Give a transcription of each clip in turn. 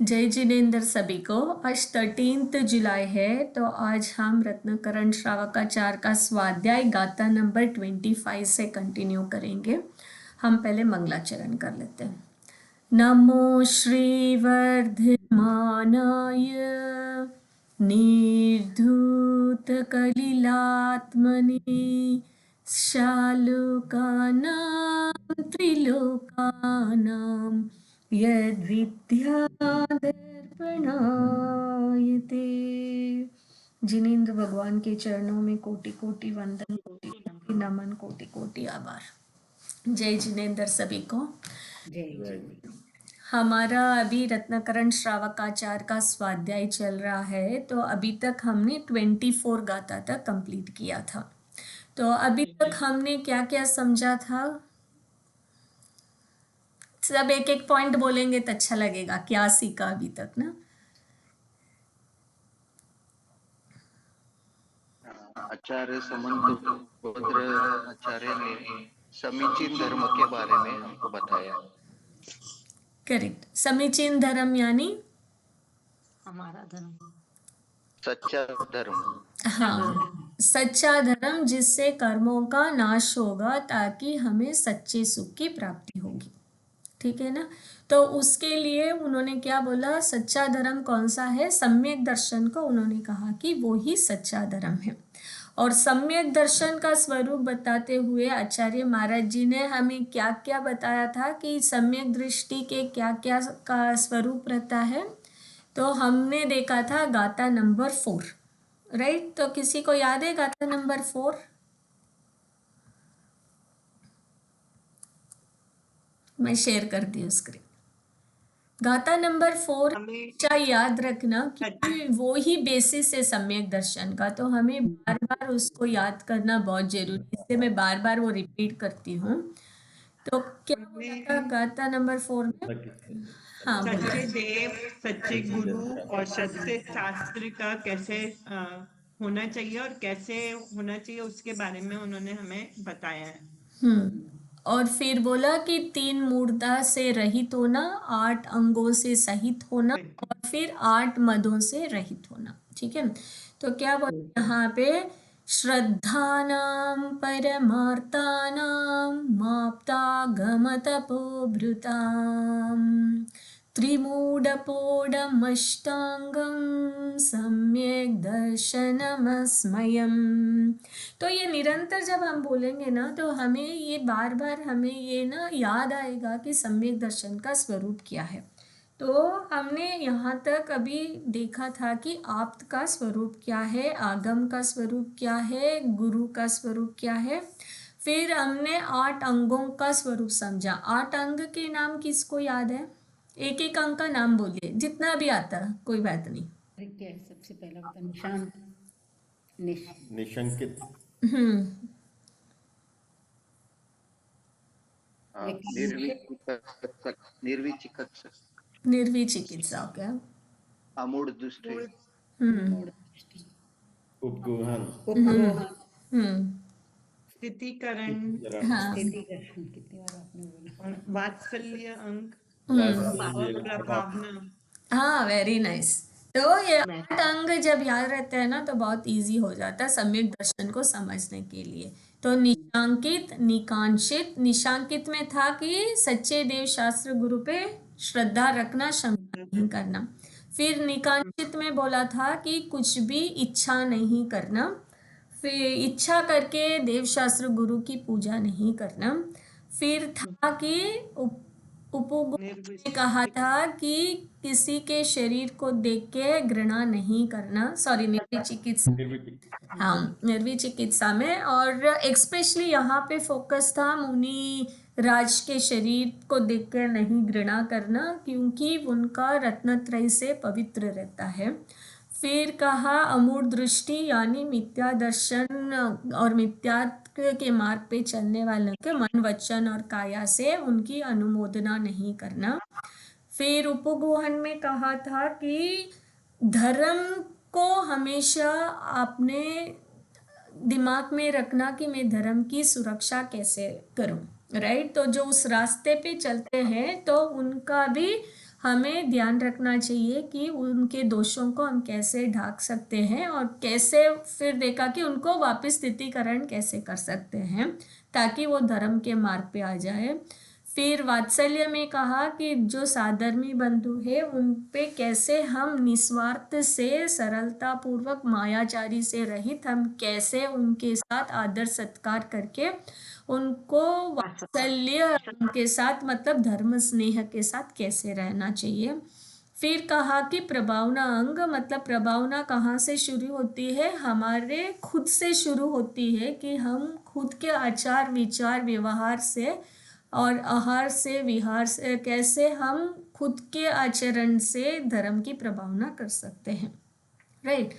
जय जिनेंद्र सभी को। आज 13 जुलाई है, तो आज हम रत्नकरण श्रावकाचार्य का स्वाध्याय गाथा नंबर 25 से कंटिन्यू करेंगे। हम पहले मंगलाचरण कर लेते हैं। नमो श्री वर्धमानाय निर्धूत कलिलात्मने शालुकानां त्रिलोकानां यद्विद्यादर्पणायते। जिनेंद्र भगवान के चरणों में कोटि कोटि वंदन, कोटि कोटि नमन, कोटि कोटि आभार। जय जिनेंद्र सभी को। हमारा अभी रत्नकरण श्रावकाचार्य का स्वाध्याय चल रहा है, तो अभी तक हमने 24 गाथा तक कंप्लीट किया था। तो अभी तक हमने क्या क्या समझा था? सब एक एक पॉइंट बोलेंगे तो अच्छा लगेगा। क्या सीखा अभी तक ना? आचार्य समंतभद्र आचार्य ने समीचीन धर्म के बारे में हमको बताया। करेक्ट। समीचीन धर्म यानी हमारा धर्म, सच्चा धर्म। हाँ, सच्चा धर्म जिससे कर्मों का नाश होगा ताकि हमें सच्चे सुख की प्राप्ति होगी। ठीक है ना? तो उसके लिए उन्होंने क्या बोला? सच्चा धर्म कौन सा है? सम्यक दर्शन को उन्होंने कहा कि वो ही सच्चा धर्म है। और सम्यक दर्शन का स्वरूप बताते हुए आचार्य महाराज जी ने हमें क्या क्या बताया था कि सम्यक दृष्टि के क्या क्या का स्वरूप रहता है। तो हमने देखा था गाथा नंबर 4, राइट? तो किसी को याद है गाथा नंबर 4? मैं शेयर करती हूँ स्क्रीन। गाथा नंबर 4 हमेशा याद रखना क्योंकि वो ही बेसिस है सम्यक दर्शन का, तो हमें बार बार उसको याद करना बहुत जरूरी है। इससे मैं बार बार वो रिपीट करती हूँ। तो क्या बोला था गाथा नंबर 4 में? हाँ, सच्चे देव, सच्चे गुरु और सच्चे शास्त्र का कैसे होना चाहिए और कैसे होना चाहिए उसके बारे में उन्होंने हमें बताया है। और फिर बोला कि 3 मूर्धा से रहित होना, 8 अंगों से सहित होना और फिर 8 मदों से रहित होना। ठीक है? तो क्या बोला यहाँ पे? श्रद्धानां परमार्थानां माप्ता गमतपोभृताम् त्रिमूढपोढमष्टांगं सम्यक् दर्शनमस्मयम्। तो ये निरंतर जब हम बोलेंगे ना, तो हमें ये बार बार हमें ये ना याद आएगा कि सम्यक दर्शन का स्वरूप क्या है। तो हमने यहाँ तक अभी देखा था कि आप्त का स्वरूप क्या है, आगम का स्वरूप क्या है, गुरु का स्वरूप क्या है। फिर हमने 8 अंगों का स्वरूप समझा। 8 अंग के नाम किसको याद है? एक एक अंग का नाम बोलिए, जितना भी आता है, कोई बात नहीं। सबसे पहला बता, निशंकित, निर्विचिकित्सक, निर्विचिकित्सा क्या? अमूढ़ दृष्टि, उपगोहन, स्थितिकरण, कितनी बार आपने बोला, वात्सल्य अंग वात्सल्य, और प्रभावना। हाँ, वेरी नाइस। तो ये 8 अंग जब याद रहते हैं ना, तो बहुत इजी हो जाता है सम्यक दर्शन को समझने के लिए। तो निशांकित, निकांक्षित। निशांकित में था कि सच्चे देव शास्त्र गुरु पे श्रद्धा रखना, शंका नहीं करना। फिर निकांक्षित में बोला था कि कुछ भी इच्छा नहीं करना, फिर इच्छा करके देव शास्त्र गुरु की पूजा नहीं करना। फिर था कि उपगुण ने कहा था कि किसी के शरीर को देख के घृणा नहीं करना। सॉरी, निर्विचिकित्सा। हाँ, निर्विचिकित्सा में। और एक्सपेशली यहाँ पे फोकस था मुनि राज के शरीर को देख के नहीं घृणा करना, क्योंकि उनका रत्नत्रय से पवित्र रहता है। फिर कहा अमूढ़ दृष्टि यानी मिथ्या दर्शन और मिथ्या के मार्ग पे चलने वालों के मन, वचन और काया से उनकी अनुमोदना नहीं करना। फिर उपगोहन में कहा था कि धर्म को हमेशा अपने दिमाग में रखना कि मैं धर्म की सुरक्षा कैसे करूं, राइट? तो जो उस रास्ते पे चलते हैं तो उनका भी हमें ध्यान रखना चाहिए कि उनके दोषों को हम कैसे ढाक सकते हैं और कैसे फिर देखा कि उनको वापस स्थितिकरण कैसे कर सकते हैं ताकि वो धर्म के मार्ग पे आ जाए। फिर वात्सल्य में कहा कि जो साधर्मी बंधु है उन पे कैसे हम निस्वार्थ से सरलता पूर्वक मायाचारी से रहित हम कैसे उनके साथ आदर सत्कार करके उनको वात्सल्य उनके साथ मतलब धर्म स्नेह के साथ कैसे रहना चाहिए। फिर कहा कि प्रभावना अंग मतलब प्रभावना कहाँ से शुरू होती है, हमारे खुद से शुरू होती है कि हम खुद के आचार विचार व्यवहार से और आहार से विहार से कैसे हम खुद के आचरण से धर्म की प्रभावना कर सकते हैं, राइट।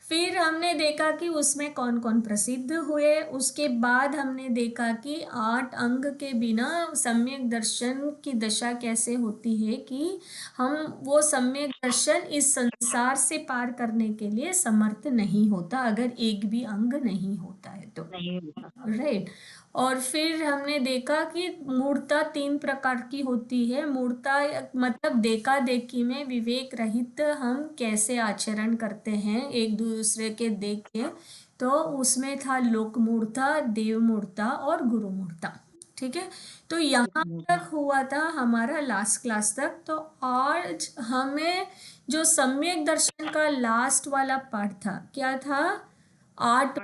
फिर हमने देखा कि उसमें कौन कौन प्रसिद्ध हुए। उसके बाद हमने देखा कि 8 अंग के बिना सम्यक दर्शन की दशा कैसे होती है कि हम वो सम्यक दर्शन इस संसार से पार करने के लिए समर्थ नहीं होता अगर एक भी अंग नहीं होता है तो, राइट। और फिर हमने देखा कि मूर्ता 3 प्रकार की होती है। मूर्ता मतलब देखा देखी में विवेक रहित हम कैसे आचरण करते हैं एक दूसरे के देख के, तो उसमें था लोक मूर्ता, देव मूर्ता और गुरु मूर्ता, ठीक है। तो यहाँ तक हुआ था हमारा लास्ट क्लास तक। तो आज हमें जो सम्यक दर्शन का लास्ट वाला पार्ट था क्या था, 8,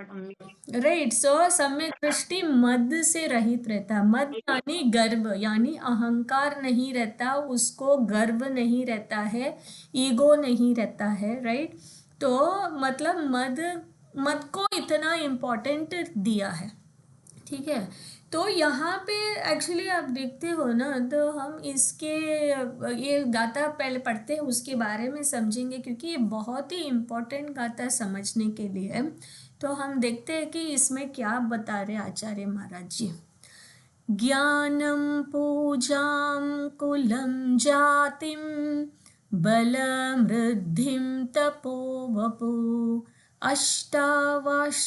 राइट। सो सम्यक दृष्टि मद से रहित रहता है। मद यानी गर्व यानी अहंकार नहीं रहता, उसको गर्व नहीं रहता है, ईगो नहीं रहता है, राइट। तो मतलब मद को इतना इम्पोर्टेंट दिया है, ठीक है। तो यहाँ पे एक्चुअली आप देखते हो ना, तो हम इसके ये गाथा पहले पढ़ते हैं उसके बारे में समझेंगे क्योंकि ये बहुत ही इम्पोर्टेंट गाथा समझने के लिए है। तो हम देखते हैं कि इसमें क्या बता रहे आचार्य महाराज जी। ज्ञानम पूजाम कुलम जातिम बलम वृद्धिम तपो वपु अष्टावाश्रित्य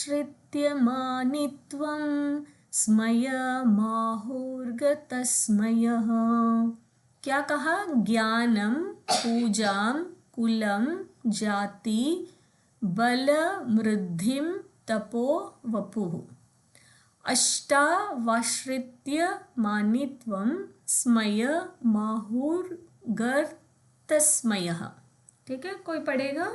मानित्वम स्मय माहुर्गतस्मयः। क्या कहा, ज्ञानम पूजाम कुलम जाति बल मृद्धिम तपो वपुः अष्टावाश्रित्य मानित्वम स्मय माहुर्गतस्मयः। ठीक है, कोई पढ़ेगा?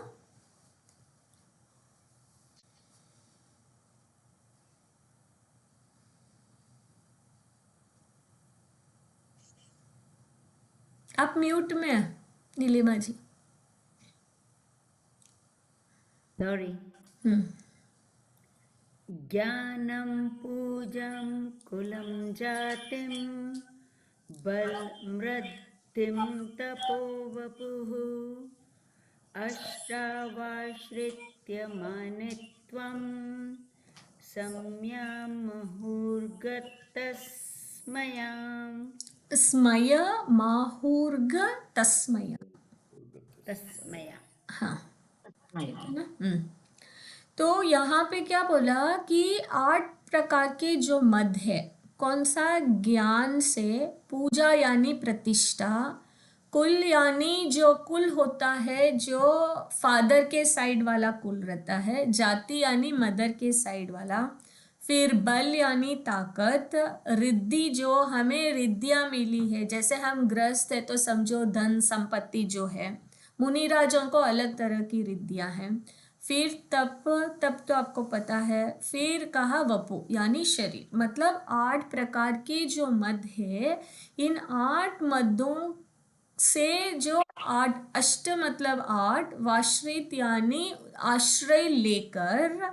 आप म्यूट में हैं नीलिमा जी। सॉरी। ज्ञानं पूजं कुलं जातिं बलमृद्धिं तपो वपुः अष्टावाश्रित्य मानित्वं सम्यं मुहुर्गतस्मयाम् स्मय माहुर्ग तस्मय। तस्मया। हाँ, ठीक है ना। तो यहाँ पे क्या बोला कि 8 प्रकार के जो मद है, कौन सा? ज्ञान से, पूजा यानी प्रतिष्ठा, कुल यानी जो कुल होता है जो फादर के साइड वाला कुल रहता है, जाति यानी मदर के साइड वाला, फिर बल यानी ताकत, रिद्धि जो हमें रिद्धियाँ मिली है, जैसे हम ग्रस्त है तो समझो धन संपत्ति जो है, मुनिराजों को अलग तरह की रिद्धियाँ हैं। फिर तप तो आपको पता है। फिर कहा वपु यानी शरीर, मतलब 8 प्रकार के जो मद है, इन 8 मदों से जो 8 अष्ट मतलब 8, वाश्रित यानी आश्रय लेकर,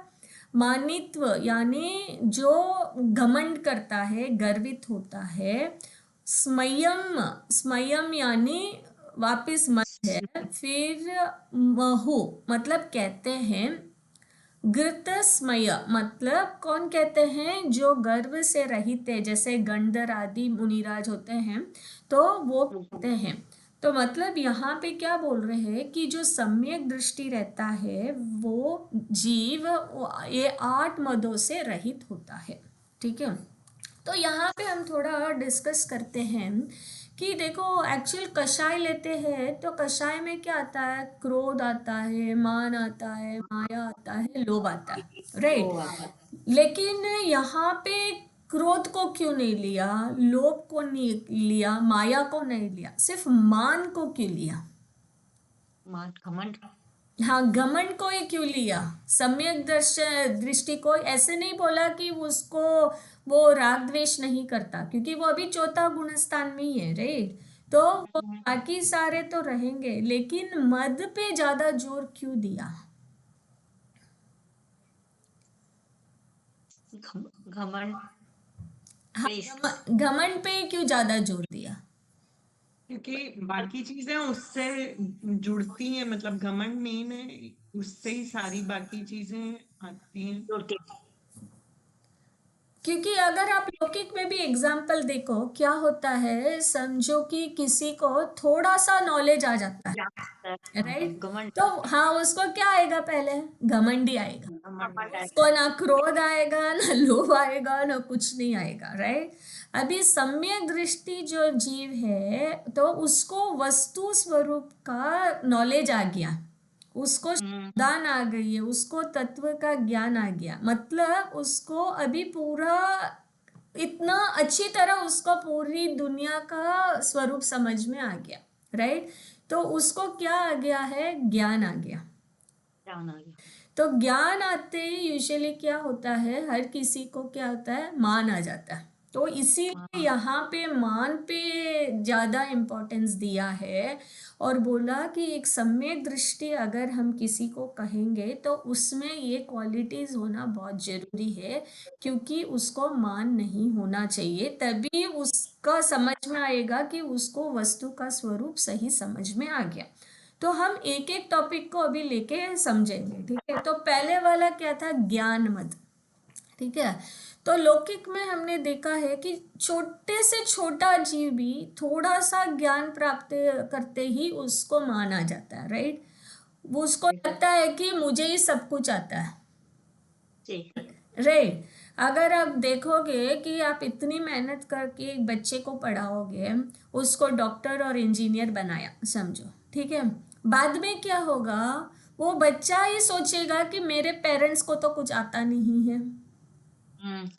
मानित्व यानी जो घमंड करता है, गर्वित होता है, स्मयम यानी वापिस मत है, फिर महु मतलब कहते हैं, घृतस्मय मतलब कौन कहते हैं? जो गर्व से रहित है, जैसे गंधर आदि मुनिराज होते हैं तो वो कहते हैं। तो मतलब यहाँ पे क्या बोल रहे हैं कि जो सम्यक दृष्टि रहता है वो जीव ये 8 मदों से रहित होता है। ठीक है, तो यहाँ पे हम थोड़ा और डिस्कस करते हैं कि देखो एक्चुअल कषाय लेते हैं तो कषाय में क्या आता है, क्रोध आता है, मान आता है, माया आता है, लोभ आता है, राइट। लेकिन यहाँ पे क्रोध को क्यों नहीं लिया, लोभ को नहीं लिया, माया को नहीं लिया, सिर्फ मान को क्यों लिया? मान घमंड। हाँ, घमंड को ही क्यों लिया? सम्यक दृष्टि को ऐसे नहीं बोला कि उसको वो राग द्वेष नहीं करता, क्योंकि वो अभी चौथा गुणस्थान में ही है, राइट। तो वो बाकी सारे तो रहेंगे, लेकिन मद पे ज्यादा जोर क्यों दिया? घमंड। हाँ, प्लीज। घमंड पे क्यों ज्यादा जोर दिया? क्योंकि बाकी चीजें उससे जुड़ती हैं, मतलब घमंड मेन है, उससे ही सारी बाकी चीजें आती हैं। जोड़ती। क्योंकि अगर आप लौकिक में भी एग्जाम्पल देखो, क्या होता है, समझो कि किसी को थोड़ा सा नॉलेज आ जाता है, राइट। घमंड। तो हाँ, उसको क्या आएगा, पहले घमंडी आएगा, घमंड है। उसको ना क्रोध आएगा, ना लोभ आएगा, ना कुछ नहीं आएगा, राइट। अभी सम्यक दृष्टि जो जीव है तो उसको वस्तु स्वरूप का नॉलेज आ गया, उसको दान आ गई है, उसको तत्व का ज्ञान आ गया, मतलब उसको अभी पूरा इतना अच्छी तरह उसको पूरी दुनिया का स्वरूप समझ में आ गया, राइट। तो उसको क्या आ गया है, ज्ञान आ गया। ज्ञान आ गया। तो ज्ञान आते ही यूजुअली क्या होता है, हर किसी को क्या होता है, मान आ जाता है। तो इसीलिए यहाँ पे मान पे ज्यादा इम्पोर्टेंस दिया है और बोला कि एक सम्यक दृष्टि अगर हम किसी को कहेंगे तो उसमें ये क्वालिटीज होना बहुत जरूरी है, क्योंकि उसको मान नहीं होना चाहिए, तभी उसका समझ में आएगा कि उसको वस्तु का स्वरूप सही समझ में आ गया। तो हम एक एक टॉपिक को अभी लेके समझेंगे, ठीक है। तो पहले वाला क्या था, ज्ञान मद, ठीक है। तो लौकिक में हमने देखा है कि छोटे से छोटा जीव भी थोड़ा सा ज्ञान प्राप्त करते ही उसको माना जाता है, राइट। वो उसको लगता है कि मुझे ही सब कुछ आता है, जी। राइट। अगर आप देखोगे कि आप इतनी मेहनत करके एक बच्चे को पढ़ाओगे, उसको डॉक्टर और इंजीनियर बनाया समझो, ठीक है। बाद में क्या होगा, वो बच्चा ही सोचेगा कि मेरे पेरेंट्स को तो कुछ आता नहीं है,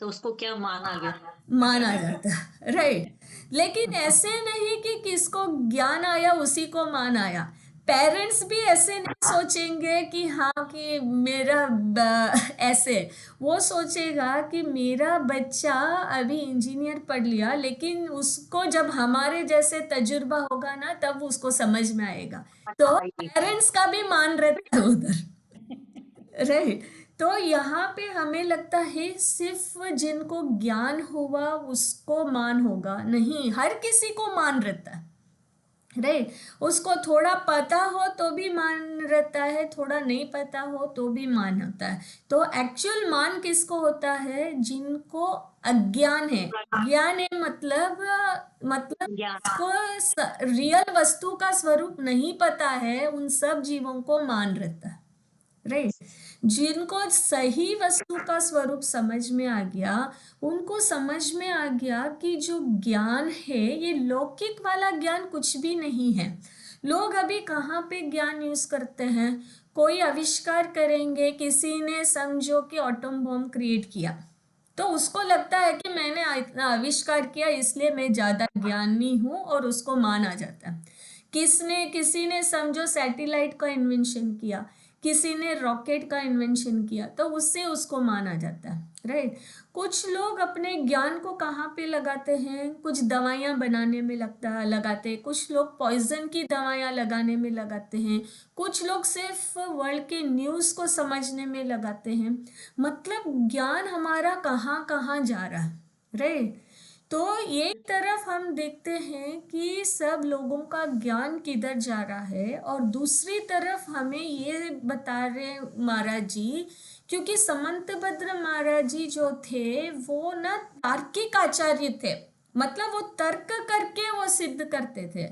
तो उसको क्या मान आ गया। माना जाता है, राइट। लेकिन ऐसे नहीं कि किसको ज्ञान आया उसी को मान आया। पेरेंट्स भी ऐसे नहीं सोचेंगे कि हाँ कि ऐसे वो सोचेगा कि मेरा बच्चा अभी इंजीनियर पढ़ लिया, लेकिन उसको जब हमारे जैसे तजुर्बा होगा ना तब उसको समझ में आएगा। तो पेरेंट्स का भी मान रहता है उधर, राइट। तो यहाँ पे हमें लगता है सिर्फ जिनको ज्ञान हुआ उसको मान होगा, नहीं, हर किसी को मान रहता है, राइट। उसको थोड़ा पता हो तो भी मान रहता है, थोड़ा नहीं पता हो तो भी मान होता है। तो एक्चुअल मान किसको होता है, जिनको अज्ञान है। ज्ञान है मतलब ज्ञान। को रियल वस्तु का स्वरूप नहीं पता है, उन सब जीवों को मान रहता है, राइट। जिनको सही वस्तु का स्वरूप समझ में आ गया, उनको समझ में आ गया कि जो ज्ञान है ये लौकिक वाला ज्ञान कुछ भी नहीं है। लोग अभी कहाँ पे ज्ञान यूज करते हैं, कोई आविष्कार करेंगे, किसी ने समझो कि एटम बॉम्ब क्रिएट किया, तो उसको लगता है कि मैंने इतना आविष्कार किया इसलिए मैं ज्यादा ज्ञानी हूँ और उसको मान आ जाता है। किसी ने समझो सैटेलाइट का इन्वेंशन किया, किसी ने रॉकेट का इन्वेंशन किया, तो उससे उसको माना जाता है, राइट। कुछ लोग अपने ज्ञान को कहाँ पे लगाते हैं, कुछ दवाइयाँ बनाने में लगाते हैं, कुछ लोग पॉइजन की दवाइयाँ लगाने में लगाते हैं, कुछ लोग सिर्फ वर्ल्ड के न्यूज़ को समझने में लगाते हैं। मतलब ज्ञान हमारा कहाँ कहाँ जा रहा है, राइट। तो एक तरफ हम देखते हैं कि सब लोगों का ज्ञान किधर जा रहा है, और दूसरी तरफ हमें ये बता रहे महाराज जी, क्योंकि समंतभद्र महाराज जी जो थे वो ना तार्किक आचार्य थे, मतलब वो तर्क करके वो सिद्ध करते थे।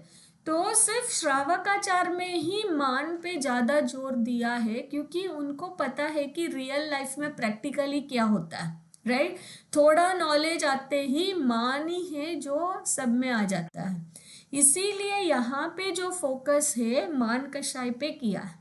तो सिर्फ श्रावकाचार में ही मान पे ज्यादा जोर दिया है, क्योंकि उनको पता है कि रियल लाइफ में प्रैक्टिकली क्या होता है, राइट। थोड़ा नॉलेज आते ही मान ही है जो सब में आ जाता है। इसीलिए यहाँ पे जो फोकस है मान कषाय पे किया है,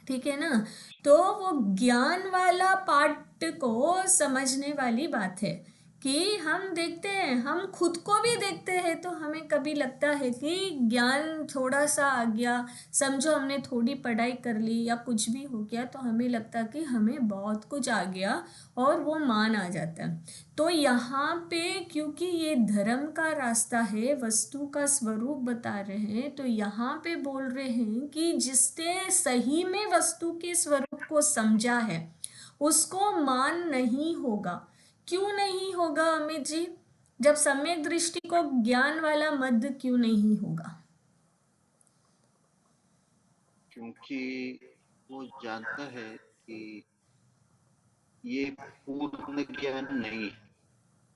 ठीक है ना। तो वो ज्ञान वाला पार्ट को समझने वाली बात है कि हम देखते हैं, हम खुद को भी देखते हैं, तो हमें कभी लगता है कि ज्ञान थोड़ा सा आ गया, समझो हमने थोड़ी पढ़ाई कर ली या कुछ भी हो गया, तो हमें लगता कि हमें बहुत कुछ आ गया और वो मान आ जाता है। तो यहाँ पे क्योंकि ये धर्म का रास्ता है, वस्तु का स्वरूप बता रहे हैं, तो यहाँ पे बोल रहे हैं कि जिसने सही में वस्तु के स्वरूप को समझा है उसको मान नहीं होगा। क्यों नहीं होगा अमित जी? जब सम्यक दृष्टि को ज्ञान वाला मद क्यों नहीं होगा? क्योंकि वो जानता है कि ये पूर्ण ज्ञान नहीं,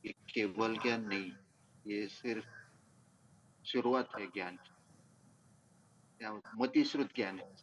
ये केवल ज्ञान नहीं, ये सिर्फ शुरुआत है ज्ञान की, या मतिश्रुत ज्ञान है।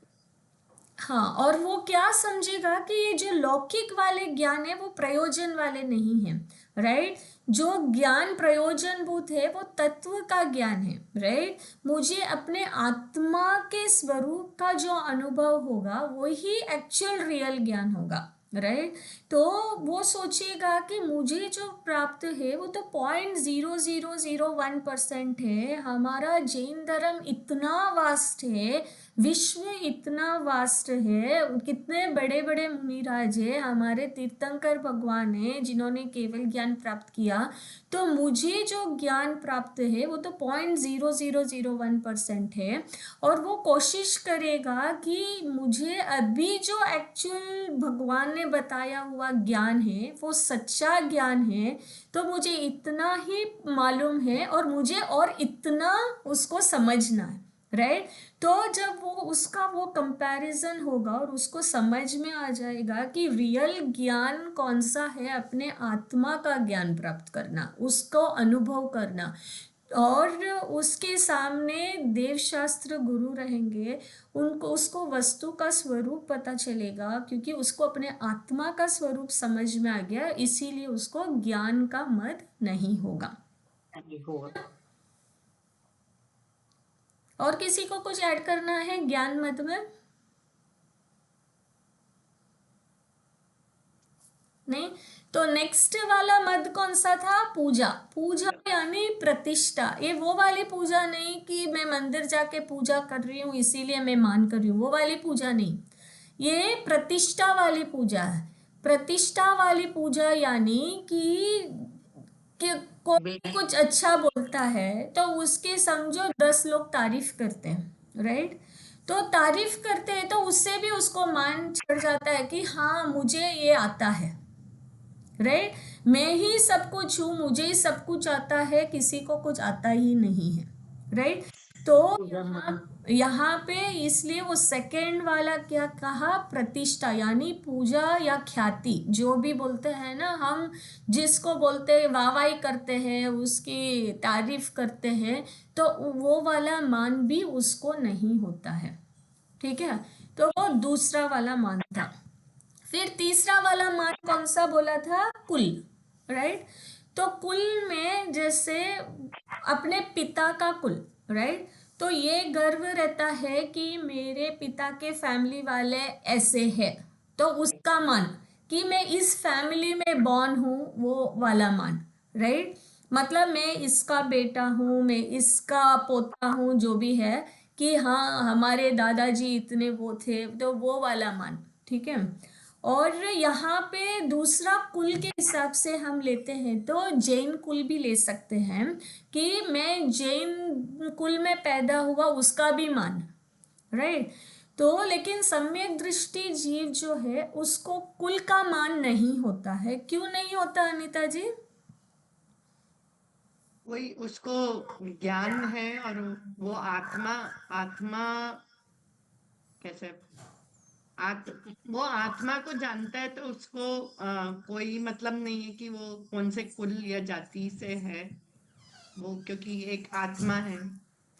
हाँ, और वो क्या समझेगा कि ये जो लौकिक वाले ज्ञान है वो प्रयोजन वाले नहीं है, राइट। जो ज्ञान प्रयोजनभूत है वो तत्व का ज्ञान है, राइट। मुझे अपने आत्मा के स्वरूप का जो अनुभव होगा वही एक्चुअल रियल ज्ञान होगा, राइट। तो वो सोचेगा कि मुझे जो प्राप्त है वो तो 0.0001% है। हमारा जैन धर्म इतना वास्ट है, विश्व इतना वास्ट है, कितने बड़े बड़े मुनिराज है, हमारे तीर्थंकर भगवान है जिन्होंने केवल ज्ञान प्राप्त किया, तो मुझे जो ज्ञान प्राप्त है वो तो 0.0001% है। और वो कोशिश करेगा कि मुझे अभी जो एक्चुअल भगवान ने बताया हुआ ज्ञान है वो सच्चा ज्ञान है, तो मुझे इतना ही मालूम है और मुझे और इतना उसको समझना है, राइट। तो जब वो उसका वो कंपैरिजन होगा और उसको समझ में आ जाएगा कि रियल ज्ञान कौन सा है, अपने आत्मा का ज्ञान प्राप्त करना, उसको अनुभव करना, और उसके सामने देवशास्त्र गुरु रहेंगे, उनको उसको वस्तु का स्वरूप पता चलेगा, क्योंकि उसको अपने आत्मा का स्वरूप समझ में आ गया, इसीलिए उसको ज्ञान का मद नहीं होगा। नहीं होगा। और किसी को कुछ ऐड करना है ज्ञान मत में? नहीं? तो नेक्स्ट वाला मद कौन सा था? पूजा। पूजा यानी प्रतिष्ठा। ये वो वाली पूजा नहीं कि मैं मंदिर जाके पूजा कर रही हूँ इसीलिए मैं मान कर रही हूँ, वो वाली पूजा नहीं, ये प्रतिष्ठा वाली पूजा है। प्रतिष्ठा वाली पूजा यानी कि कोई कुछ अच्छा बोलता है तो उसके समझो 10 लोग तारीफ करते हैं, राइट। तो तारीफ करते हैं तो उससे भी उसको मान चढ़ जाता है कि हाँ मुझे ये आता है, राइट। मैं ही सब कुछ हूँ, मुझे ही सब कुछ आता है, किसी को कुछ आता ही नहीं है, राइट। तो यहाँ पे इसलिए वो सेकंड वाला क्या कहा? प्रतिष्ठा यानी पूजा या ख्याति, जो भी बोलते हैं ना हम, जिसको बोलते हैं वाहवाही करते हैं, उसकी तारीफ करते हैं, तो वो वाला मान भी उसको नहीं होता है, ठीक है। तो वो दूसरा वाला मान था। फिर तीसरा वाला मान कौन सा बोला था? कुल, राइट। तो कुल में जैसे अपने पिता का कुल, राइट। तो ये गर्व रहता है कि मेरे पिता के फैमिली वाले ऐसे हैं, तो उसका मान कि मैं इस फैमिली में बॉर्न हूँ, वो वाला मान, राइट। मतलब मैं इसका बेटा हूँ, मैं इसका पोता हूँ, जो भी है, कि हाँ हमारे दादाजी इतने वो थे, तो वो वाला मान, ठीक है। और यहाँ पे दूसरा कुल के हिसाब से हम लेते हैं तो जैन कुल भी ले सकते हैं कि मैं जैन कुल में पैदा हुआ, उसका भी मान, राइट। तो लेकिन सम्यक दृष्टि जीव जो है उसको कुल का मान नहीं होता है। क्यों नहीं होता अनीता जी? वही उसको ज्ञान है और वो आत्मा आत्मा कैसे वो आत्मा को जानता है, तो उसको कोई मतलब नहीं है कि वो कौन से कुल या जाति से है, वो क्योंकि एक आत्मा है।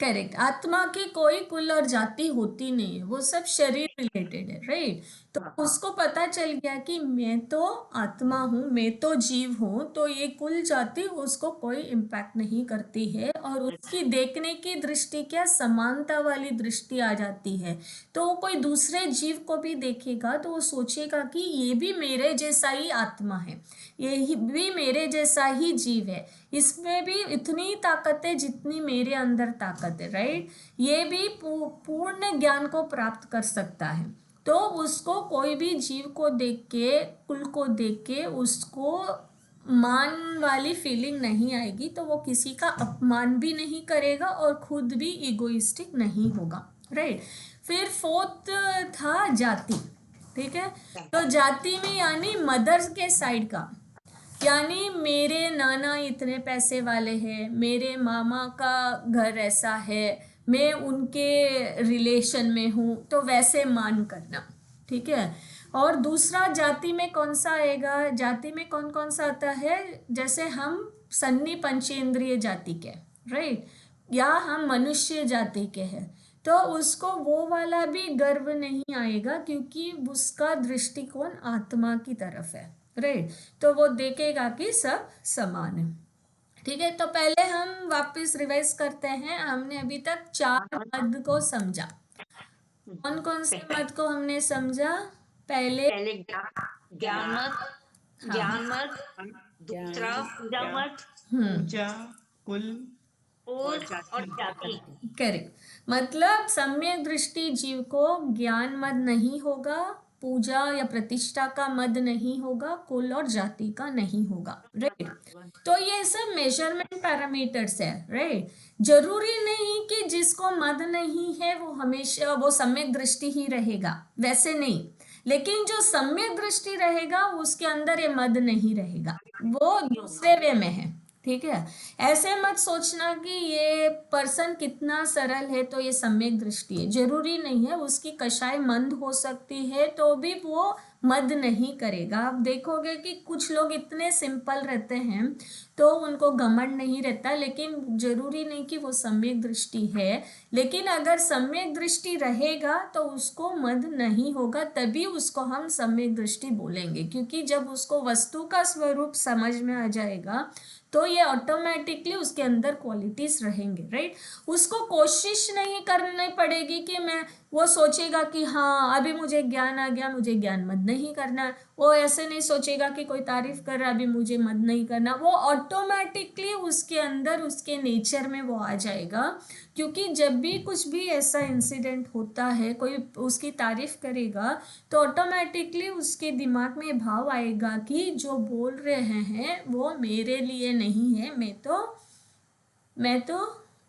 करेक्ट। आत्मा की कोई कुल और जाति होती नहीं है, वो सब शरीर रिलेटेड है, राइट। तो उसको पता चल गया कि मैं तो आत्मा हूँ, मैं तो जीव हूँ, तो ये कुल जाति उसको कोई इम्पैक्ट नहीं करती है। और उसकी देखने की दृष्टि क्या, समानता वाली दृष्टि आ जाती है। तो वो कोई दूसरे जीव को भी देखेगा तो वो सोचेगा कि ये भी मेरे जैसा ही आत्मा है, ये भी मेरे जैसा ही जीव है, इसमें भी इतनी ताकत है जितनी मेरे अंदर ताकत है, राइट। ये भी पूर्ण ज्ञान को प्राप्त कर सकता है। तो उसको कोई भी जीव को देख के, कुल को देख के उसको मान वाली फीलिंग नहीं आएगी, तो वो किसी का अपमान भी नहीं करेगा और खुद भी इगोइस्टिक नहीं होगा, राइट। फिर फोर्थ था जाति, ठीक है। तो जाति में यानी मदर के साइड का, यानी मेरे नाना इतने पैसे वाले हैं, मेरे मामा का घर ऐसा है, मैं उनके रिलेशन में हूँ, तो वैसे मान करना, ठीक है। और दूसरा जाति में कौन सा आएगा, जाति में कौन कौन सा आता है, जैसे हम सन्नी पंचेंद्रिय जाति के, राइट, या हम मनुष्य जाति के हैं, तो उसको वो वाला भी गर्व नहीं आएगा क्योंकि उसका दृष्टिकोण आत्मा की तरफ है, राइट। तो वो देखेगा कि सब समान है, ठीक है। तो पहले हम वापस रिवाइज करते हैं। हमने अभी तक 4 मद को समझा। कौन कौन से मद को हमने समझा? पहले पहले ज्ञान मत, ज्ञान मत, दूसरा पूजा मत, पूजा, कुल और जाति। करेक्ट। मतलब सम्यक दृष्टि जीव को ज्ञान मद नहीं होगा, पूजा या प्रतिष्ठा का मद नहीं होगा, कुल और जाति का नहीं होगा, राइट। तो ये सब मेजरमेंट पैरामीटर्स है, राइट। जरूरी नहीं कि जिसको मद नहीं है वो हमेशा वो सम्यक दृष्टि ही रहेगा, वैसे नहीं। लेकिन जो सम्यक दृष्टि रहेगा उसके अंदर ये मद नहीं रहेगा, वो दूसरे वे में है, ठीक है। ऐसे मत सोचना कि ये पर्सन कितना सरल है तो ये सम्यक दृष्टि है, जरूरी नहीं है। उसकी कषाय मंद हो सकती है तो भी वो मद नहीं करेगा। आप देखोगे कि कुछ लोग इतने सिंपल रहते हैं तो उनको घमंड नहीं रहता, लेकिन जरूरी नहीं कि वो सम्यक दृष्टि है। लेकिन अगर सम्यक दृष्टि रहेगा तो उसको मद नहीं होगा, तभी उसको हम सम्यक दृष्टि बोलेंगे। क्योंकि जब उसको वस्तु का स्वरूप समझ में आ जाएगा तो ये ऑटोमेटिकली उसके अंदर क्वालिटीज रहेंगे, राइट। उसको कोशिश नहीं करनी पड़ेगी कि मैं, वो सोचेगा कि हाँ अभी मुझे ज्ञान आ गया, मुझे ज्ञान मद नहीं करना। वो ऐसे नहीं सोचेगा कि कोई तारीफ कर रहा, अभी मुझे मद नहीं करना। वो ऑटोमेटिकली उसके अंदर, उसके नेचर में वो आ जाएगा। क्योंकि जब भी कुछ भी ऐसा इंसिडेंट होता है, कोई उसकी तारीफ करेगा तो ऑटोमेटिकली उसके दिमाग में भाव आएगा कि जो बोल रहे हैं वो मेरे लिए नहीं है, मैं तो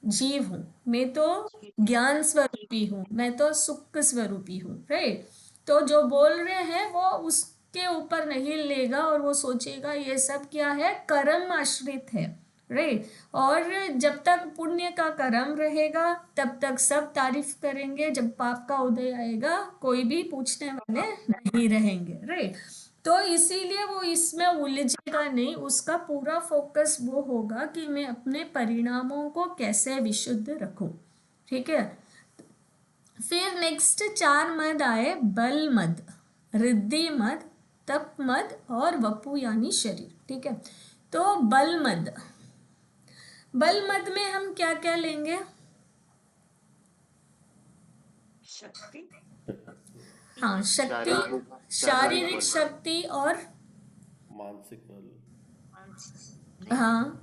जीव हूँ, मैं तो ज्ञान स्वरूपी हूँ, मैं तो सुख स्वरूपी हूँ, राइट। तो जो बोल रहे हैं वो उसके ऊपर नहीं लेगा और वो सोचेगा ये सब क्या है, कर्म आश्रित है, राइट। और जब तक पुण्य का कर्म रहेगा तब तक सब तारीफ करेंगे, जब पाप का उदय आएगा कोई भी पूछने वाले नहीं रहेंगे, राइट। तो इसीलिए वो इसमें उलझेगा नहीं, उसका पूरा फोकस वो होगा कि मैं अपने परिणामों को कैसे विशुद्ध रखूं, ठीक है। फिर नेक्स्ट 4 मद आए, बल मद, रिद्धि मद, तप मद और वपु यानी शरीर, ठीक है। तो बल मद, बल मद में हम क्या क्या लेंगे? शक्ति, हाँ, शक्ति, शारीरिक शक्ति और मानसिक बल, हाँ।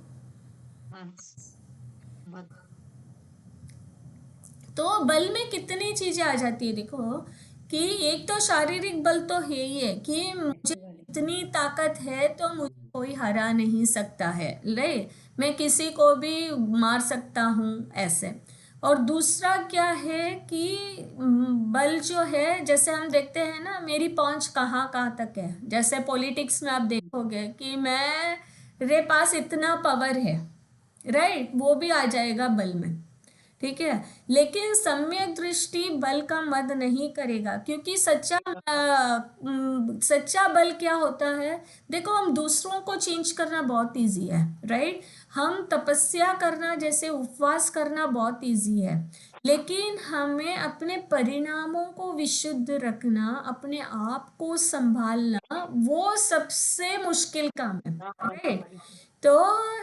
तो बल में कितनी चीजें आ जाती है, देखो कि एक तो शारीरिक बल तो है ही है कि मुझे इतनी ताकत है तो मुझे कोई हरा नहीं सकता है, ले मैं किसी को भी मार सकता हूँ ऐसे। और दूसरा क्या है कि बल जो है, जैसे हम देखते हैं ना, मेरी पहुंच कहाँ कहाँ तक है। जैसे पॉलिटिक्स में आप देखोगे कि मेरे पास इतना पावर है, राइट, वो भी आ जाएगा बल में, ठीक है। लेकिन सम्यक दृष्टि बल का मद नहीं करेगा, क्योंकि सच्चा बल क्या होता है? देखो, हम दूसरों को चेंज करना बहुत इजी है, राइट? हम तपस्या करना, जैसे उपवास करना बहुत इजी है, लेकिन हमें अपने परिणामों को विशुद्ध रखना, अपने आप को संभालना, वो सबसे मुश्किल काम है, राइट? तो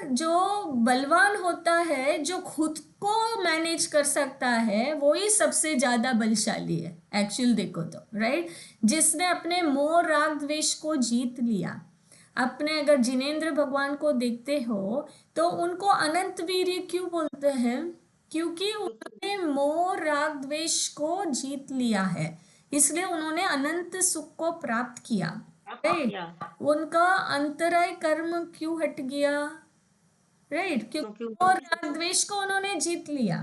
जो बलवान होता है, जो खुद को मैनेज कर सकता है, वो ही सबसे ज्यादा बलशाली है एक्चुअल देखो तो, राइट? जिसने अपने मोह राग द्वेष को जीत लिया। अपने अगर जिनेंद्र भगवान को देखते हो तो उनको अनंत वीर्य क्यों बोलते हैं? क्योंकि उन्होंने मोह राग द्वेष को जीत लिया है, इसलिए उन्होंने अनंत सुख को प्राप्त किया, राइट? उनका अंतराय कर्म क्यों हट गया, राइट? क्योंकि मोह राग द्वेष को उन्होंने जीत लिया,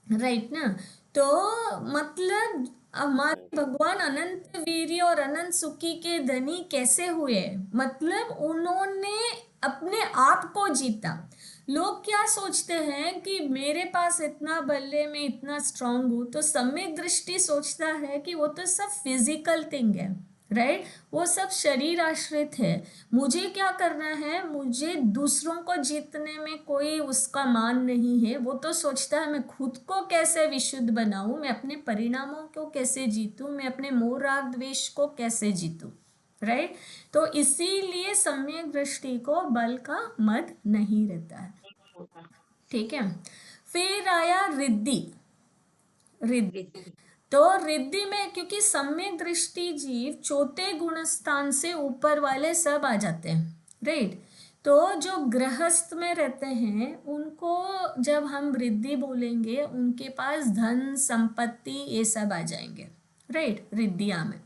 राइट ना? तो मतलब हमारे भगवान अनंत वीर्य और अनंत सुखी के धनी कैसे हुए? मतलब उन्होंने अपने आप को जीता। लोग क्या सोचते हैं कि मेरे पास इतना बल है, मैं इतना स्ट्रांग हूं, तो सम्यक दृष्टि सोचता है कि वो तो सब फिजिकल थिंग है, राइट? वो सब शरीर आश्रित है। मुझे क्या करना है? मुझे दूसरों को जीतने में कोई उसका मान नहीं है। वो तो सोचता है मैं खुद को कैसे विशुद्ध बनाऊं, मैं अपने परिणामों को कैसे जीतूं, मैं अपने मोह राग द्वेष को कैसे जीतूं, राइट? तो इसीलिए सम्यक दृष्टि को बल का मद नहीं रहता है, ठीक है। फिर आया रिद्धि। तो रिद्धि में, क्योंकि सम्यक दृष्टि जीव चौथे गुण स्थान से ऊपर वाले सब आ जाते हैं, राइट? तो जो गृहस्थ में रहते हैं उनको जब हम रिद्धि बोलेंगे, उनके पास धन संपत्ति ये सब आ जाएंगे, राइट? रिद्धिया में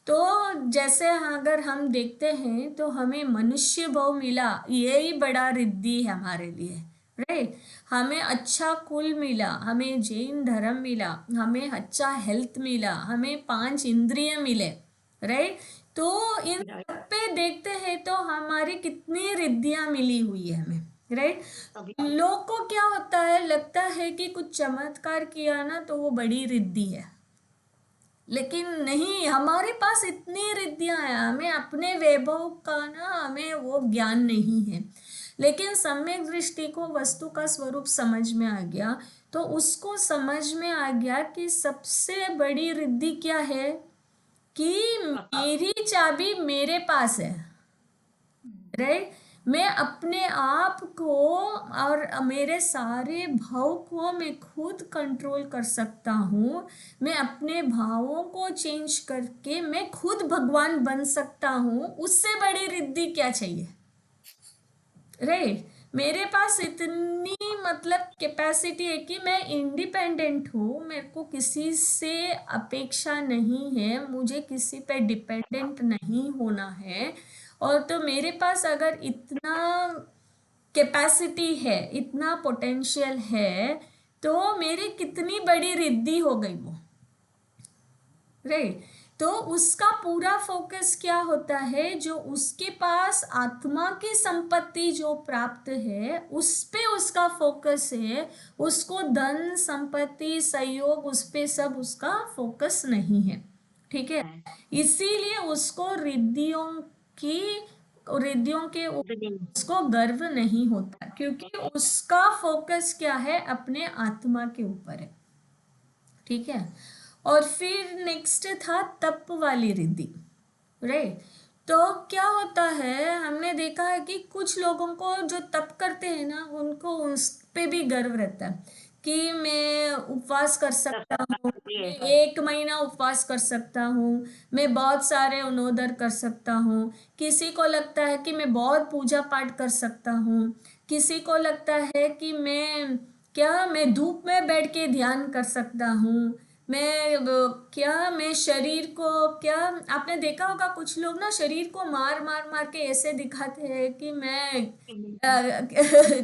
तो जैसे अगर हम देखते हैं तो हमें मनुष्य भाव मिला, यही बड़ा रिद्धि है हमारे लिए, राइट? हमें अच्छा कुल मिला, हमें जैन धर्म मिला, हमें अच्छा हेल्थ मिला, हमें 5 इंद्रिय मिले, राइट? तो इन सब पे देखते हैं तो हमारी कितनी रिद्धियां मिली हुई है हमें, राइट? लोग को क्या होता है, लगता है कि कुछ चमत्कार किया ना तो वो बड़ी रिद्धि है, लेकिन नहीं, हमारे पास इतनी रिद्धियां हैं, हमें अपने वैभव का ना हमें वो ज्ञान नहीं है। लेकिन सम्यक दृष्टि को वस्तु का स्वरूप समझ में आ गया, तो उसको समझ में आ गया कि सबसे बड़ी रिद्धि क्या है, कि मेरी चाबी मेरे पास है, राइट? मैं अपने आप को और मेरे सारे भाव को मैं खुद कंट्रोल कर सकता हूँ। मैं अपने भावों को चेंज करके मैं खुद भगवान बन सकता हूँ। उससे बड़ी रिद्धि क्या चाहिए, राइट? मेरे पास इतनी मतलब कैपेसिटी है कि मैं इंडिपेंडेंट हूँ, मेरे को किसी से अपेक्षा नहीं है, मुझे किसी पे डिपेंडेंट नहीं होना है। और तो मेरे पास अगर इतना कैपेसिटी है, इतना पोटेंशियल है, तो मेरी कितनी बड़ी रिद्धि हो गई वो, राइट? तो उसका पूरा फोकस क्या होता है, जो उसके पास आत्मा की संपत्ति जो प्राप्त है उस पे उसका फोकस है। उसको धन संपत्ति सहयोग उस पे सब उसका फोकस नहीं है, ठीक है? इसीलिए उसको रिद्धियों के उसको गर्व नहीं होता, क्योंकि उसका फोकस क्या है, अपने आत्मा के ऊपर है, ठीक है। और फिर नेक्स्ट था तप वाली रिद्धि, राइट? तो क्या होता है, हमने देखा है कि कुछ लोगों को जो तप करते हैं ना, उनको उस पे भी गर्व रहता है कि मैं उपवास कर सकता हूँ, मैं 1 महीना उपवास कर सकता हूँ, मैं बहुत सारे अनोदर कर सकता हूँ। किसी को लगता है कि मैं बहुत पूजा पाठ कर सकता हूँ, किसी को लगता है कि मैं धूप में बैठ के ध्यान कर सकता हूँ, मैं शरीर को आपने देखा होगा कुछ लोग ना शरीर को मार मार मार के ऐसे दिखाते हैं कि मैं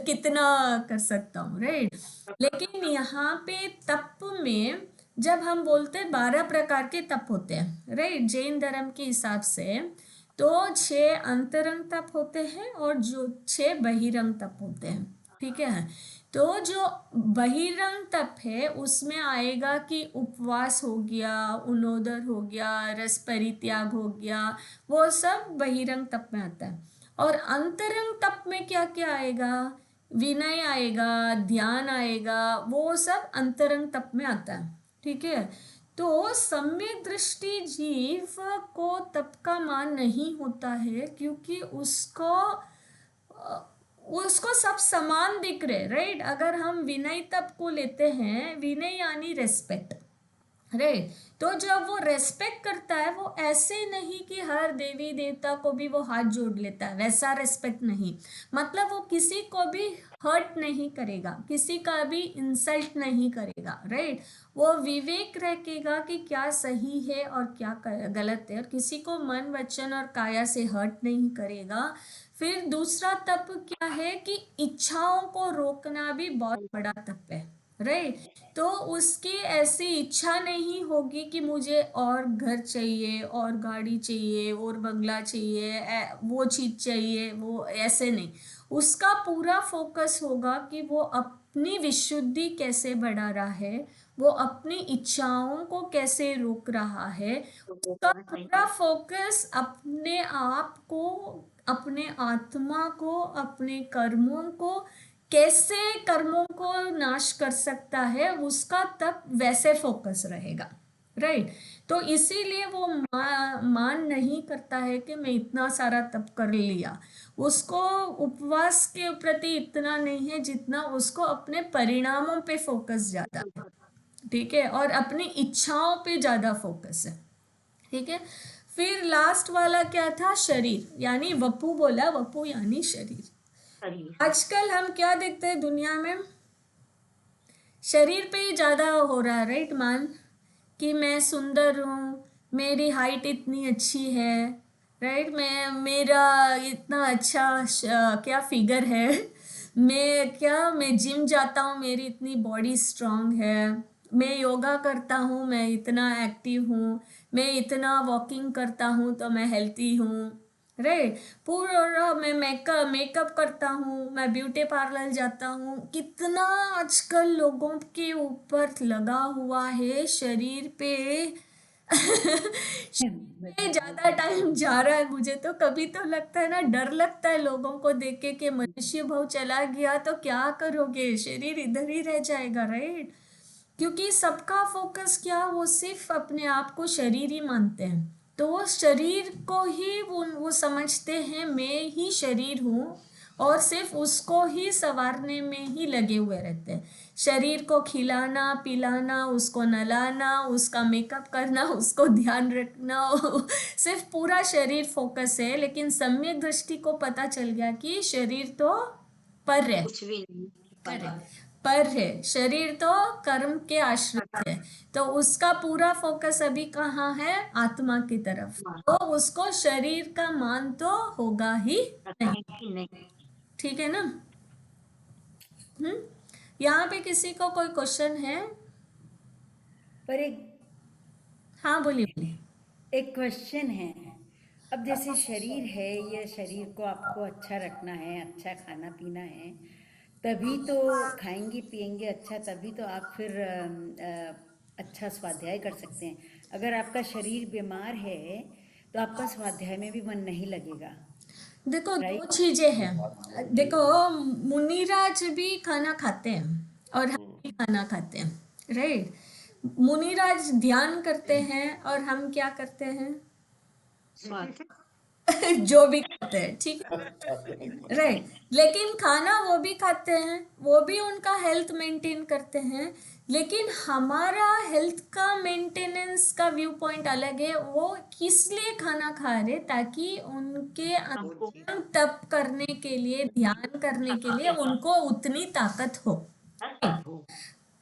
कितना कर सकता हूँ, राइट? लेकिन यहाँ पे तप में जब हम बोलते हैं 12 प्रकार के तप होते हैं, राइट? जैन धर्म के हिसाब से तो 6 अंतरंग तप होते हैं और जो 6 बहिरंग तप होते हैं, ठीक है? तो जो बहिरंग तप है उसमें आएगा कि उपवास हो गया, उनोदर हो गया, रस परित्याग हो गया, वो सब बहिरंग तप में आता है। और अंतरंग तप में क्या क्या आएगा? विनय आएगा, ध्यान आएगा, वो सब अंतरंग तप में आता है। ठीक है, तो सम्यक दृष्टि जीव को तप का मान नहीं होता है, क्योंकि उसको सब समान दिख रहे, राइट। अगर हम विनय तप को लेते हैं, विनय यानी रेस्पेक्ट, राइट। तो जब वो रेस्पेक्ट करता है, वो ऐसे नहीं कि हर देवी देवता को भी वो हाथ जोड़ लेता है, वैसा रेस्पेक्ट नहीं। मतलब वो किसी को भी हर्ट नहीं करेगा, किसी का भी इंसल्ट नहीं करेगा, राइट। वो विवेक रखेगा कि क्या सही है और क्या गलत है, और किसी को मन वचन और काया से हर्ट नहीं करेगा। फिर दूसरा तप क्या है कि इच्छाओं को रोकना भी बहुत बड़ा तप है, राइट। तो उसकी ऐसी इच्छा नहीं होगी कि मुझे और घर चाहिए, और गाड़ी चाहिए, और बंगला चाहिए, वो चीज चाहिए, वो ऐसे नहीं। उसका पूरा फोकस होगा कि वो अपनी विशुद्धि कैसे बढ़ा रहा है, वो अपनी इच्छाओं को कैसे रोक रहा है। उसका पूरा फोकस अपने आप को, अपने आत्मा को, अपने कर्मों को कैसे, कर्मों को नाश कर सकता है, उसका तब वैसे फोकस रहेगा, राइट। तो इसीलिए वो मान नहीं करता है कि मैं इतना सारा तप कर लिया। उसको उपवास के प्रति इतना नहीं है जितना उसको अपने परिणामों पे फोकस ज्यादा है, ठीक है, और अपनी इच्छाओं पे ज्यादा फोकस है, ठीक है। फिर लास्ट वाला क्या था? शरीर, यानी वपु बोला, वपु यानी शरीर। आजकल हम क्या देखते हैं दुनिया में? शरीर पे ही ज्यादा हो रहा है, राइट मान, कि मैं सुंदर हूँ, मेरी हाइट इतनी अच्छी है, राइट, मेरा इतना अच्छा क्या फिगर है, मैं जिम जाता हूँ, मेरी इतनी बॉडी स्ट्रांग है, मैं योगा करता हूँ, मैं इतना एक्टिव हूँ, मैं इतना वॉकिंग करता हूँ तो मैं हेल्थी हूँ, राइट। पूरा मैं मेकअप करता हूँ, मैं ब्यूटी पार्लर जाता हूँ। कितना आजकल लोगों के ऊपर लगा हुआ है शरीर पे ज्यादा टाइम जा रहा है। मुझे तो कभी तो लगता है ना, डर लगता है लोगों को देख के कि मनुष्य भाव चला गया तो क्या करोगे, शरीर इधर ही रह जाएगा, राइट। क्योंकि सबका फोकस क्या, वो सिर्फ अपने आप को शरीर ही मानते हैं। तो वो शरीर को ही वो समझते हैं मैं ही शरीर हूँ, और सिर्फ उसको ही संवारने में ही लगे हुए रहते हैं। शरीर को खिलाना पिलाना, उसको नहलाना, उसका मेकअप करना, उसको ध्यान रखना सिर्फ पूरा शरीर फोकस है। लेकिन सम्यक दृष्टि को पता चल गया कि शरीर तो पर है, कुछ भी नहीं। करेक्ट, पर है, शरीर तो कर्म के आश्रित है। तो उसका पूरा फोकस अभी कहाँ है? आत्मा की तरफ। तो उसको शरीर का मान तो होगा ही नहीं, नहीं, ठीक है ना। यहाँ पे किसी को कोई क्वेश्चन है? पर एक हाँ बोलिए बोलिए। एक क्वेश्चन है। अब जैसे शरीर है, ये शरीर को आपको अच्छा रखना है, अच्छा खाना पीना है, तभी तो खाएंगे पिएंगे अच्छा, तभी तो आप फिर अच्छा स्वाध्याय कर सकते हैं। अगर आपका शरीर बीमार है तो आपका स्वाध्याय में भी मन नहीं लगेगा। देखो दो राइट। चीजें हैं। देखो मुनिराज भी खाना खाते हैं और हम भी खाना खाते हैं, राइट। मुनिराज ध्यान करते हैं और हम क्या करते हैं? स्वाद जो भी खाते हैं, ठीक है, राइट। लेकिन खाना वो भी खाते हैं, वो भी उनका हेल्थ मेंटेन करते हैं। लेकिन हमारा हेल्थ का मेंटेनेंस का व्यू पॉइंट अलग है। वो किस लिए खाना खा रहे? ताकि उनके हमको अंदर तप करने के लिए, ध्यान करने के लिए उनको उतनी ताकत हो,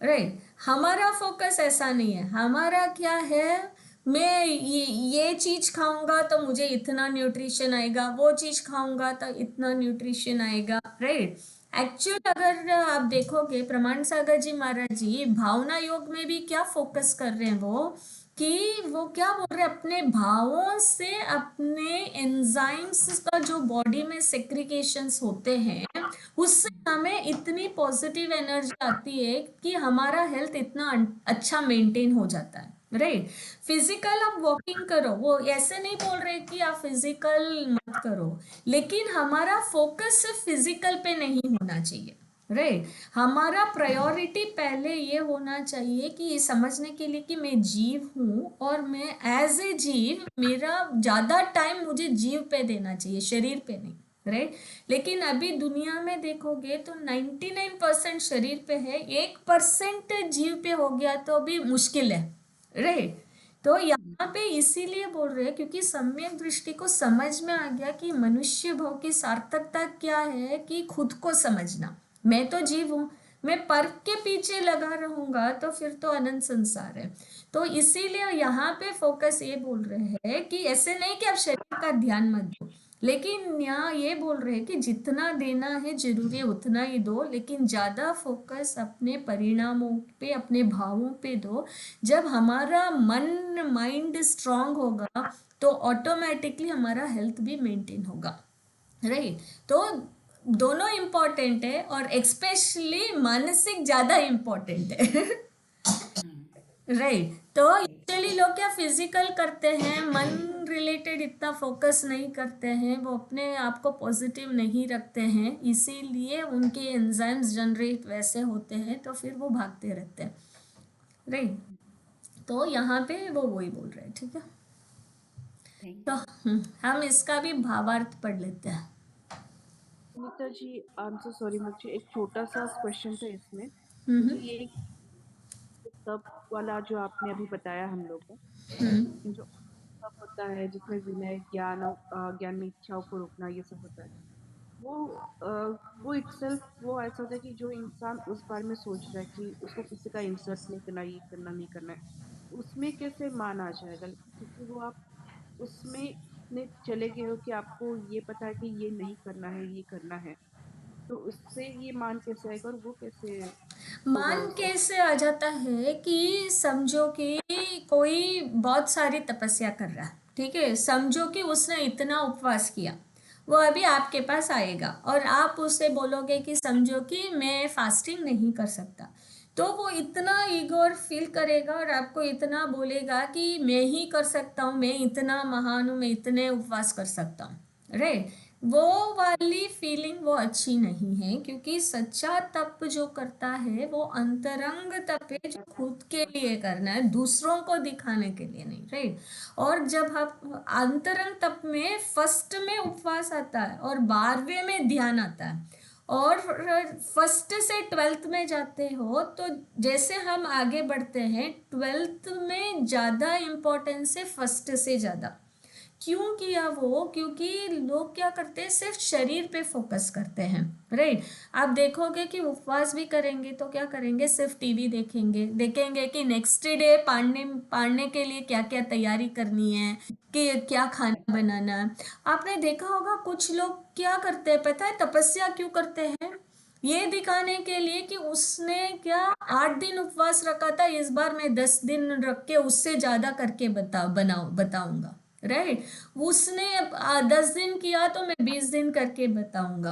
राइट। हमारा फोकस ऐसा नहीं है। हमारा क्या है, मैं ये चीज खाऊंगा तो मुझे इतना न्यूट्रिशन आएगा, वो चीज खाऊंगा तो इतना न्यूट्रिशन आएगा, राइट। एक्चुअल अगर आप देखोगे प्रमाण सागर जी महाराज जी भावना योग में भी क्या फोकस कर रहे हैं वो क्या बोल रहे हैं, अपने भावों से अपने एंजाइम्स का जो बॉडी में सेक्रिकेशंस होते हैं उससे हमें इतनी पॉजिटिव एनर्जी आती है कि हमारा हेल्थ इतना अच्छा मेंटेन हो जाता है, राइट। फिजिकल आप वॉकिंग करो, वो ऐसे नहीं बोल रहे कि आप फिजिकल मत करो, लेकिन हमारा फोकस सिर्फ फिजिकल पे नहीं होना चाहिए, राइट। हमारा प्रायोरिटी पहले ये होना चाहिए कि ये समझने के लिए कि मैं जीव हूँ और मैं एज ए जीव मेरा ज्यादा टाइम मुझे जीव पे देना चाहिए, शरीर पे नहीं, राइट। लेकिन अभी दुनिया में देखोगे तो 99% शरीर पे है, 1% जीव पे हो गया तो अभी मुश्किल है, राइट। तो यहाँ पे इसीलिए बोल रहे हैं क्योंकि सम्यक दृष्टि को समझ में आ गया कि मनुष्य भाव की सार्थकता क्या है, कि खुद को समझना, मैं तो जीव हूँ, मैं पर के पीछे लगा रहूंगा तो फिर तो अनंत संसार है। तो इसीलिए यहाँ पे फोकस ये बोल रहे हैं कि ऐसे नहीं कि आप शरीर का ध्यान मत दो, लेकिन यहाँ ये बोल रहे हैं कि जितना देना है जरूरी है उतना ही दो, लेकिन ज्यादा फोकस अपने परिणामों पे, अपने भावों पे दो। जब हमारा मन माइंड स्ट्रांग होगा तो ऑटोमेटिकली हमारा हेल्थ भी मेंटेन होगा, राइट। तो दोनों इम्पोर्टेंट है और एक्सपेशली मानसिक ज्यादा इम्पोर्टेंट है राइट। तो एक्चुअली लोग क्या फिजिकल करते हैं, मन रिलेटेड इतना फोकस नहीं करते हैं, वो अपने आप को पॉजिटिव नहीं रखते हैं, इसीलिए उनके एंजाइम्स जनरेट वैसे होते हैं तो फिर वो भागते रहते हैं, राइट। तो यहाँ पे वो वही बोल रहे हैं, ठीक है। थैंक तो हम इसका भी भावार्थ पढ़ लेते हैं। Sunita ji, I am so sorry, मुझे एक छोटा सा क्वेश्चन था इसमें। मुझे हम्म ये सब वाला जो आपने अभी बताया हम लोग को, जो सब होता है जिसमें विनय, ज्ञान और ज्ञान में इच्छाओं को रोकना, ये सब होता है, वो वो इटसेल्फ वो ऐसा होता है कि जो इंसान उस बारे में सोच रहा है कि उसको किसी का इंसल्ट नहीं करना, ये करना नहीं करना है, उसमें कैसे मान आ जाएगा? क्योंकि वो आप उसमें इतने चले गए हो कि आपको ये पता है कि ये नहीं करना है, ये करना है, तो उससे ये मान कैसे आएगा और वो कैसे होगा मान उससे? कैसे आ जाता है कि समझो कि कोई बहुत सारी तपस्या कर रहा है, ठीक है, समझो कि उसने इतना उपवास किया, वो अभी आपके पास आएगा और आप उससे बोलोगे कि समझो कि मैं फास्टिंग नहीं कर सकता, तो वो इतना ईगोर फील करेगा और आपको इतना बोलेगा कि मैं ही कर सकता हूँ, मैं इतना महान हूँ, मैं इतने उपवास कर सकता हूँ, राइट। वो वाली फीलिंग वो अच्छी नहीं है, क्योंकि सच्चा तप जो करता है वो अंतरंग तप है, जो खुद के लिए करना है, दूसरों को दिखाने के लिए नहीं, राइट। और जब आप अंतरंग तप में फर्स्ट में उपवास आता है और 12वें में ध्यान आता है और फर्स्ट से 12th में जाते हो, तो जैसे हम आगे बढ़ते हैं 12th में ज्यादा इम्पोर्टेंस है फर्स्ट से ज्यादा। क्यों किया वो? क्योंकि लोग क्या करते हैं, सिर्फ शरीर पे फोकस करते हैं, राइट। आप देखोगे कि उपवास भी करेंगे तो क्या करेंगे, सिर्फ टीवी देखेंगे, देखेंगे कि नेक्स्ट डे पढ़ने के लिए क्या क्या तैयारी करनी है, कि क्या खाना बनाना है। आपने देखा होगा कुछ लोग क्या करते हैं पता है, तपस्या क्यों करते हैं, ये दिखाने के लिए कि उसने क्या 8 दिन उपवास रखा था, इस बार मैं 10 दिन रख के उससे ज्यादा करके बताऊंगा, राइट। उसने 10 दिन किया तो मैं 20 दिन करके बताऊंगा।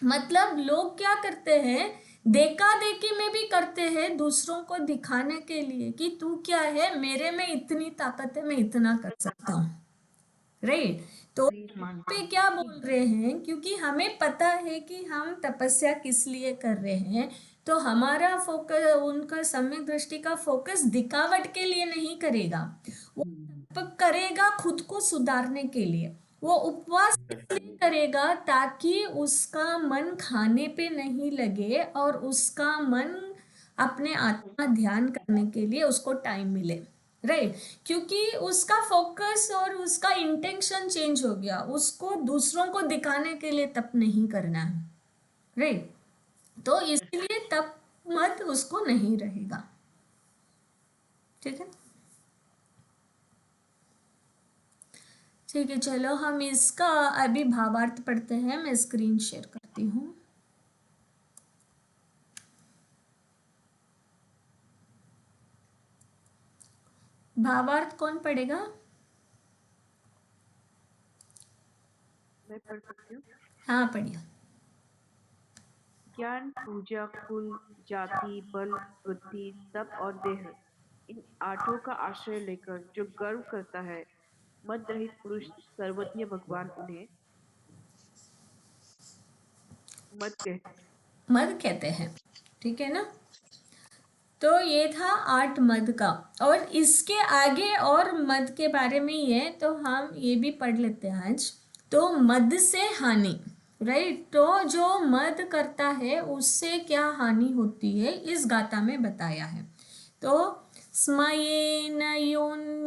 मतलब लोग क्या करते हैं, देखा देखी में भी करते हैं, दूसरों को दिखाने के लिए कि तू क्या है, मेरे में इतनी ताकत है, मैं इतना कर सकता हूँ, राइट। तो पे क्या बोल रहे हैं, क्योंकि हमें पता है कि हम तपस्या किस लिए कर रहे हैं, तो हमारा फोकस, उनका सम्यक दृष्टि का फोकस दिखावट के लिए नहीं करेगा, वो तप करेगा खुद को सुधारने के लिए। वो उपवास इसलिए करेगा ताकि उसका मन खाने पे नहीं लगे और उसका मन अपने आत्मा ध्यान करने के लिए उसको टाइम मिले, राइट। क्योंकि उसका फोकस और उसका इंटेंशन चेंज हो गया, उसको दूसरों को दिखाने के लिए तप नहीं करना है, राइट। तो इसलिए तप मत उसको नहीं रहेगा, ठीक है। ठीक है, चलो हम इसका अभी भावार्थ पढ़ते हैं, मैं स्क्रीन शेयर करती हूँ। भावार्थ कौन पढ़ेगा? मैं पढ़ सकती हूँ। हाँ पढ़िए। ज्ञान, पूजा, कुल, जाति, बल, बुद्धि, तप और देह, इन आठों का आश्रय लेकर जो गर्व करता है, मद रहित पुरुष सर्वज्ञ भगवान उन्हें मद कहते हैं। मद कहते हैं, ठीक है ना। तो ये था 8 मद का, और इसके आगे और मद के बारे में ही है, तो हम ये भी पढ़ लेते हैं आज। तो मद से हानि, राइट, तो जो मद करता है उससे क्या हानि होती है इस गाथा में बताया है। तो स्मयेन योन्यान्नतेति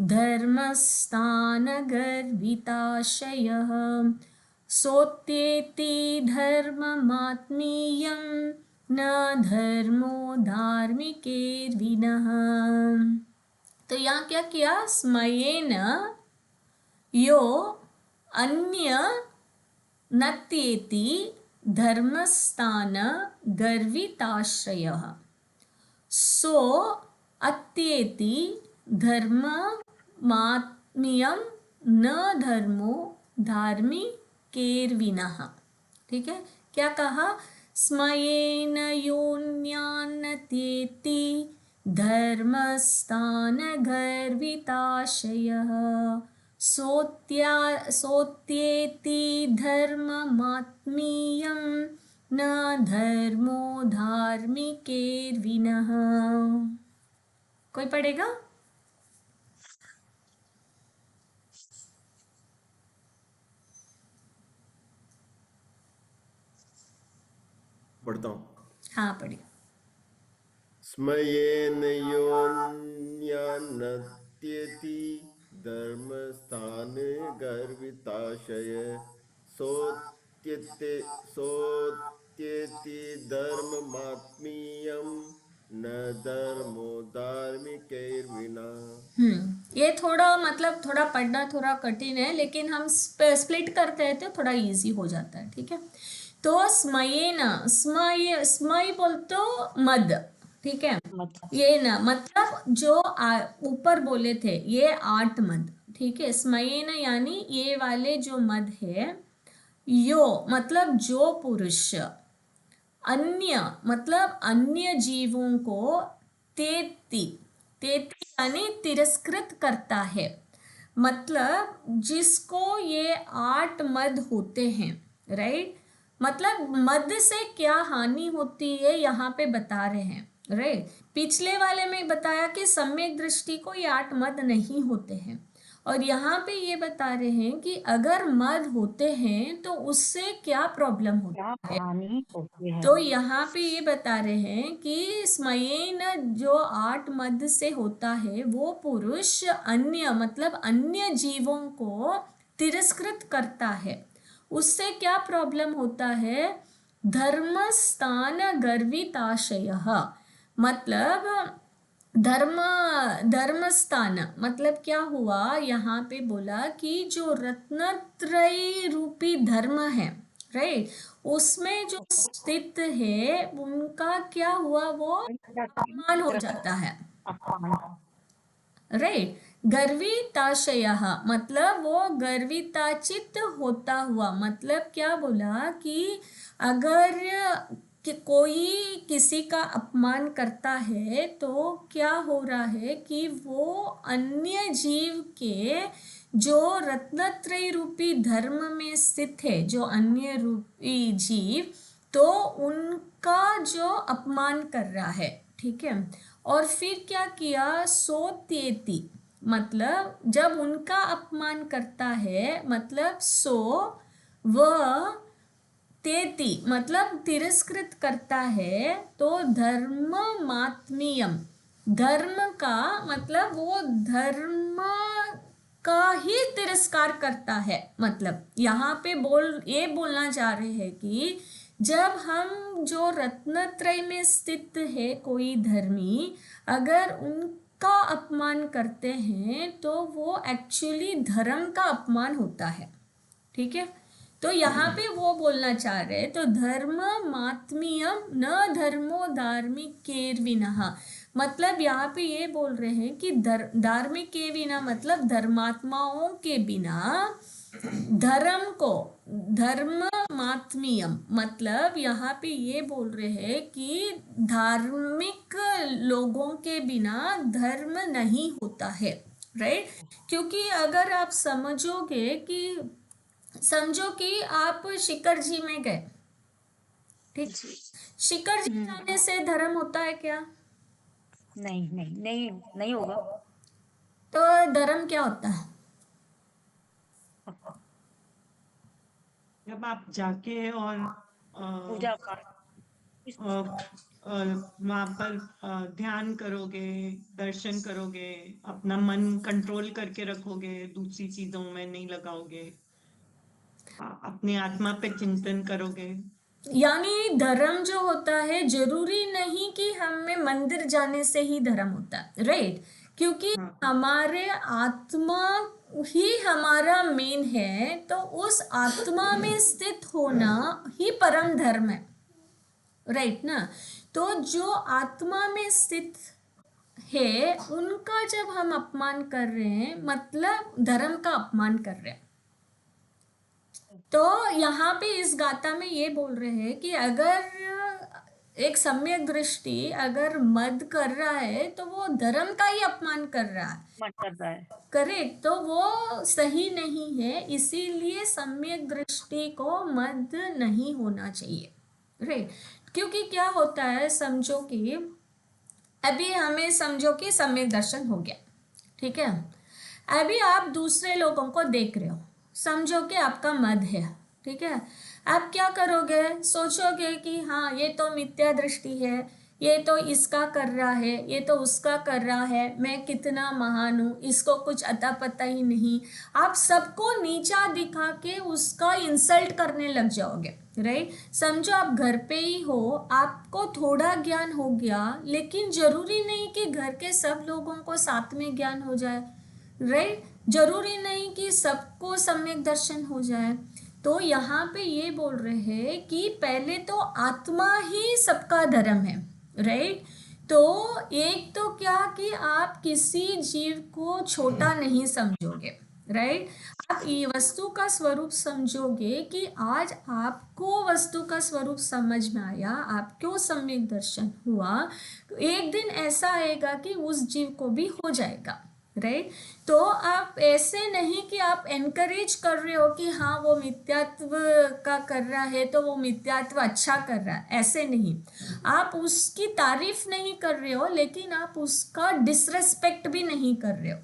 धर्मस्थान गर्विताशयः सोत्येति धर्ममात्मीयं न धर्मो धार्मिकेर्विनः। तो यहाँ क्या किया? स्मयेन यो अन्य नत्येति धर्मस्थान गर्विताश्रयः सो अत्येति धर्ममात्म्यं न धर्मो धार्मिकेर्विनः। ठीक है, क्या कहा? स्मयेन योन्यान्नत्येति धर्मस्थान गर्विताशयः सोत्येति धर्ममात्मीयं न धर्मो धार्मिकेर्विनः। कोई पढ़ेगा? पढ़ता हूँ। हाँ पढ़िए। स्मयेन योन्यान्नत्येति धर्मस्थान गर्विताशय सोत्येति धर्ममात्मीयं न धर्मो धार्मिकैर्विना। ये थोड़ा मतलब थोड़ा पढ़ना थोड़ा कठिन है, लेकिन हम स्प्लिट करते हैं तो थोड़ा इजी हो जाता है। ठीक है, तो स्मयेन, स्मय बोलते मद, ठीक है, ये ना मतलब जो ऊपर बोले थे ये 8 मद, ठीक है। स्मयेन यानी ये वाले जो मद है, यो मतलब जो पुरुष, अन्य मतलब अन्य जीवों को, तेति यानी तिरस्कृत करता है, मतलब जिसको ये 8 मद होते हैं, राइट। मतलब मद से क्या हानि होती है यहाँ पे बता रहे हैं, राइट। पिछले वाले में बताया कि सम्यक दृष्टि को ये 8 मद नहीं होते हैं, और यहाँ पे ये बता रहे हैं कि अगर मद होते हैं तो उससे क्या प्रॉब्लम होता है। तो यहाँ पे ये बता रहे हैं कि स्मयेन जो 8 मद से होता है वो पुरुष अन्य मतलब अन्य जीवों को तिरस्कृत करता है, उससे क्या प्रॉब्लम होता है? धर्मस्थान गर्विताशयः, मतलब धर्मस्थान मतलब क्या हुआ? यहाँ पे बोला कि जो रत्नत्रयी रूपी धर्म है, राइट, उसमें जो स्थित है उनका क्या हुआ? वो अपमान हो जाता है, राइट। गर्विताशयः मतलब वो गर्विताचित होता हुआ, मतलब क्या बोला कि अगर कि कोई किसी का अपमान करता है तो क्या हो रहा है कि वो अन्य जीव के जो रत्नत्रयी रूपी धर्म में स्थित है, जो अन्य रूपी जीव, तो उनका जो अपमान कर रहा है, ठीक है। और फिर क्या किया? सोत्येति मतलब जब उनका अपमान करता है, मतलब सो वह तेति मतलब तिरस्कृत करता है, तो धर्ममात्मीयम, धर्म का मतलब वो धर्म का ही तिरस्कार करता है। मतलब यहाँ पे ये बोलना चाह रहे हैं कि जब हम जो रत्नत्रय में स्थित है कोई धर्मी, अगर उनका अपमान करते हैं तो वो एक्चुअली धर्म का अपमान होता है, ठीक है। तो यहाँ पे वो बोलना चाह रहे हैं, तो धर्म मात्मीयम न धर्मो धार्मिकेर्विनः, मतलब यहाँ पे ये बोल रहे हैं कि धार्मिक के बिना मतलब धर्मात्माओं के बिना धर्म को धर्मात्मीयम मतलब यहाँ पे ये बोल रहे हैं कि धार्मिक लोगों के बिना धर्म नहीं होता है, राइट। क्योंकि अगर आप समझो कि आप शिखर जी में गए, ठीक, शिखर जी जाने से धर्म होता है क्या? नहीं नहीं नहीं नहीं होगा। तो धर्म क्या होता है? जब आप जाके और पूजा पाठ वहां पर ध्यान करोगे, दर्शन करोगे, अपना मन कंट्रोल करके रखोगे, दूसरी चीजों में नहीं लगाओगे, अपनी आत्मा पे चिंतन करोगे। यानी धर्म जो होता है जरूरी नहीं कि हमें मंदिर जाने से ही धर्म होता है, राइट। क्योंकि हमारे आत्मा ही हमारा मेन है, तो उस आत्मा में स्थित होना ही परम धर्म है, राइट ना। तो जो आत्मा में स्थित है उनका जब हम अपमान कर रहे हैं मतलब धर्म का अपमान कर रहे हैं। तो यहाँ पे इस गाथा में ये बोल रहे हैं कि अगर एक सम्यक दृष्टि अगर मद कर रहा है तो वो धर्म का ही अपमान कर रहा है, मन करता है। करेक्ट। तो वो सही नहीं है, इसीलिए सम्यक दृष्टि को मद नहीं होना चाहिए, राइट। क्योंकि क्या होता है, समझो कि अभी हमें समझो कि सम्यक दर्शन हो गया, ठीक है। अभी आप दूसरे लोगों को देख रहे हो, समझो कि आपका मद है, ठीक है। आप क्या करोगे, सोचोगे कि हाँ ये तो मिथ्या दृष्टि है, ये तो इसका कर रहा है, ये तो उसका कर रहा है, मैं कितना महान हूँ, इसको कुछ अता पता ही नहीं। आप सबको नीचा दिखा के उसका इंसल्ट करने लग जाओगे, राइट। समझो आप घर पे ही हो, आपको थोड़ा ज्ञान हो गया, लेकिन जरूरी नहीं कि घर के सब लोगों को साथ में ज्ञान हो जाए, राइट। जरूरी नहीं कि सबको सम्यक दर्शन हो जाए। तो यहाँ पे ये बोल रहे हैं कि पहले तो आत्मा ही सबका धर्म है, राइट। तो एक तो क्या कि आप किसी जीव को छोटा नहीं समझोगे, राइट। आप ये वस्तु का स्वरूप समझोगे कि आज आपको वस्तु का स्वरूप समझ में आया, आपको सम्यक दर्शन हुआ, तो एक दिन ऐसा आएगा कि उस जीव को भी हो जाएगा, राइट। तो आप ऐसे नहीं कि आप एनकरेज कर रहे हो कि हाँ वो मिथ्यात्व का कर रहा है तो वो मिथ्यात्व अच्छा कर रहा है, ऐसे नहीं। आप उसकी तारीफ नहीं कर रहे हो, लेकिन आप उसका डिसरेस्पेक्ट भी नहीं कर रहे हो,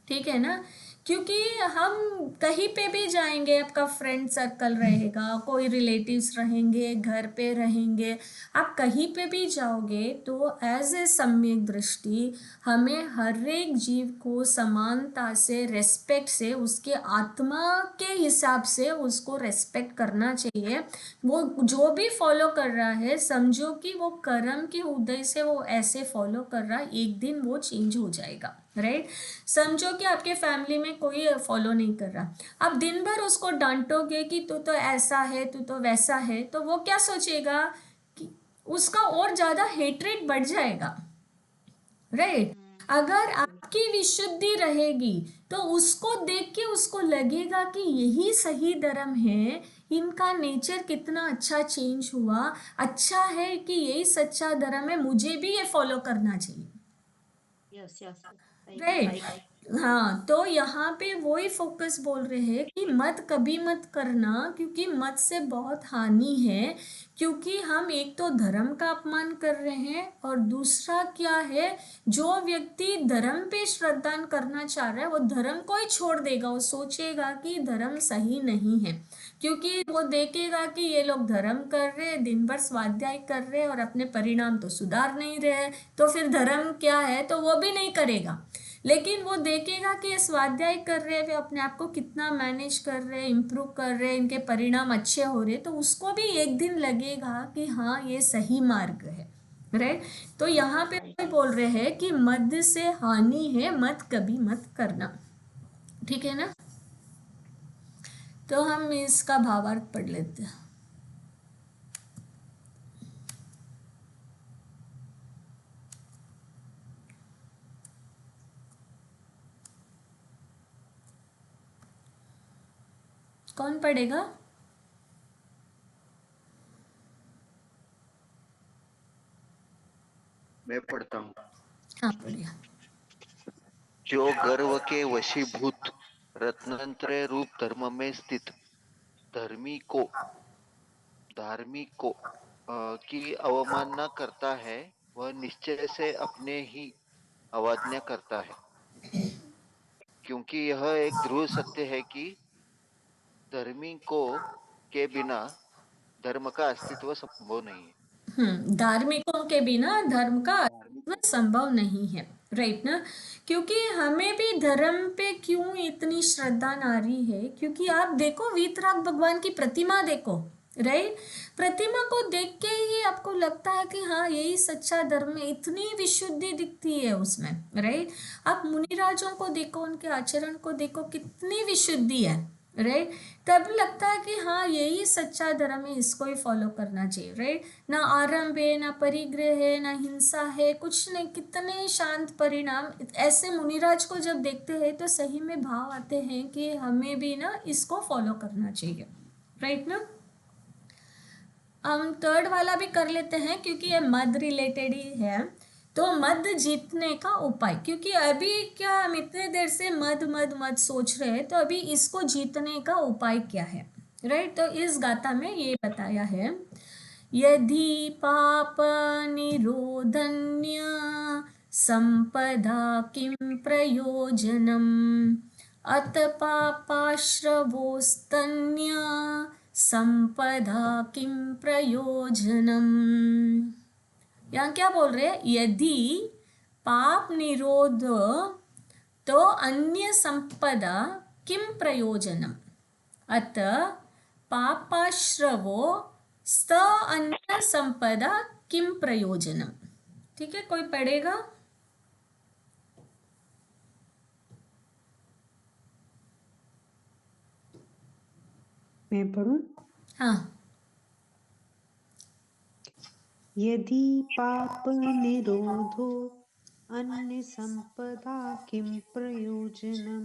ठीक है ना। क्योंकि हम कहीं पे भी जाएंगे, आपका फ्रेंड सर्कल रहेगा, कोई रिलेटिव्स रहेंगे, घर पे रहेंगे, आप कहीं पे भी जाओगे तो एज ए सम्यक दृष्टि हमें हर एक जीव को समानता से, रेस्पेक्ट से, उसके आत्मा के हिसाब से उसको रेस्पेक्ट करना चाहिए। वो जो भी फॉलो कर रहा है, समझो कि वो कर्म के उदय से वो ऐसे फॉलो कर रहा है, एक दिन वो चेंज हो जाएगा, राइट। समझो कि आपके फैमिली में कोई फॉलो नहीं कर रहा, आप दिन भर उसको डांटोगे कि तू तो ऐसा है, तू तो वैसा है, तो वो क्या सोचेगा कि उसका और ज्यादा हेट्रेट बढ़ जाएगा, राइट। अगर आपकी विशुद्धि रहेगी तो उसको देख के उसको लगेगा कि यही सही धर्म है, इनका नेचर कितना अच्छा चेंज हुआ, अच्छा है कि यही सच्चा धर्म है, मुझे भी ये फॉलो करना चाहिए, यस यस राइट। हाँ, तो यहाँ पे वही फोकस बोल रहे हैं कि मत कभी मत करना, क्योंकि मत से बहुत हानि है। क्योंकि हम एक तो धर्म का अपमान कर रहे हैं, और दूसरा क्या है, जो व्यक्ति धर्म पे श्रद्धा करना चाह रहा है वो धर्म को ही छोड़ देगा, वो सोचेगा कि धर्म सही नहीं है, क्योंकि वो देखेगा कि ये लोग धर्म कर रहे हैं, दिन भर स्वाध्याय कर रहे हैं और अपने परिणाम तो सुधार नहीं रहे, तो फिर धर्म क्या है, तो वो भी नहीं करेगा। लेकिन वो देखेगा कि ये स्वाध्याय कर रहे हैं, वे अपने आप को कितना मैनेज कर रहे हैं, इम्प्रूव कर रहे हैं, इनके परिणाम अच्छे हो रहे हैं, तो उसको भी एक दिन लगेगा कि हाँ ये सही मार्ग है, राइट। तो यहाँ पे बोल रहे हैं कि मद से हानि है, मत कभी मत करना, ठीक है ना। तो हम इसका भावार्थ पढ़ लेते हैं। कौन पढ़ेगा? मैं पढ़ता हूँ। हाँ बढ़िया। जो गर्व के वशीभूत रत्नत्रय रूप धर्म में स्थित धार्मिक को की अवमानना करता है, वह निश्चय से अपने ही अवज्ञा करता है, क्योंकि यह एक ध्रुव सत्य है कि धर्मी को के बिना धर्म का अस्तित्व संभव नहीं है। धार्मिकों के बिना धर्म का धार्मिक अस्तित्व संभव नहीं है, राइट ना? क्योंकि हमें भी धर्म पे क्यों इतनी श्रद्धा नारी है? क्योंकि आप देखो वीतराग भगवान की प्रतिमा देखो, राइट? प्रतिमा को देख के ही आपको लगता है कि हाँ यही सच्चा धर्म है, इतनी विशुद्धि दिखती है उसमें, राइट? आप मुनिराजों को देखो, उनके आचरण को देखो, कितनी विशुद्धि है, राइट? तब लगता है कि हाँ यही सच्चा धर्म है, इसको ही फॉलो करना चाहिए, राइट? ना आरंभ है, ना परिग्रह है, ना हिंसा है, कुछ नहीं, कितने शांत परिणाम। ऐसे मुनिराज को जब देखते हैं तो सही में भाव आते हैं कि हमें भी ना इसको फॉलो करना चाहिए, राइट ना? हम थर्ड वाला भी कर लेते हैं क्योंकि ये मद रिलेटेड ही है। तो मद जीतने का उपाय, क्योंकि अभी क्या हम इतने देर से मद मद मद सोच रहे हैं, तो अभी इसको जीतने का उपाय क्या है, राइट? तो इस गाथा में ये बताया है, यदि पाप निरोधन्य संपदा किं प्रयोजनम अत पापाश्रवोस्तन्य संपदा किं प्रयोजनम। यहाँ क्या बोल रहे हैं? यदि पाप निरोध तो अन्य संपदा किं प्रयोजनम अत पापाश्रवो स्त अन्य संपदा किं प्रयोजनम। ठीक है, कोई पढ़ेगा? मैं पढ़ूं? हाँ। यदि पाप निरोधो अन्य संपदा किं प्रयोजनम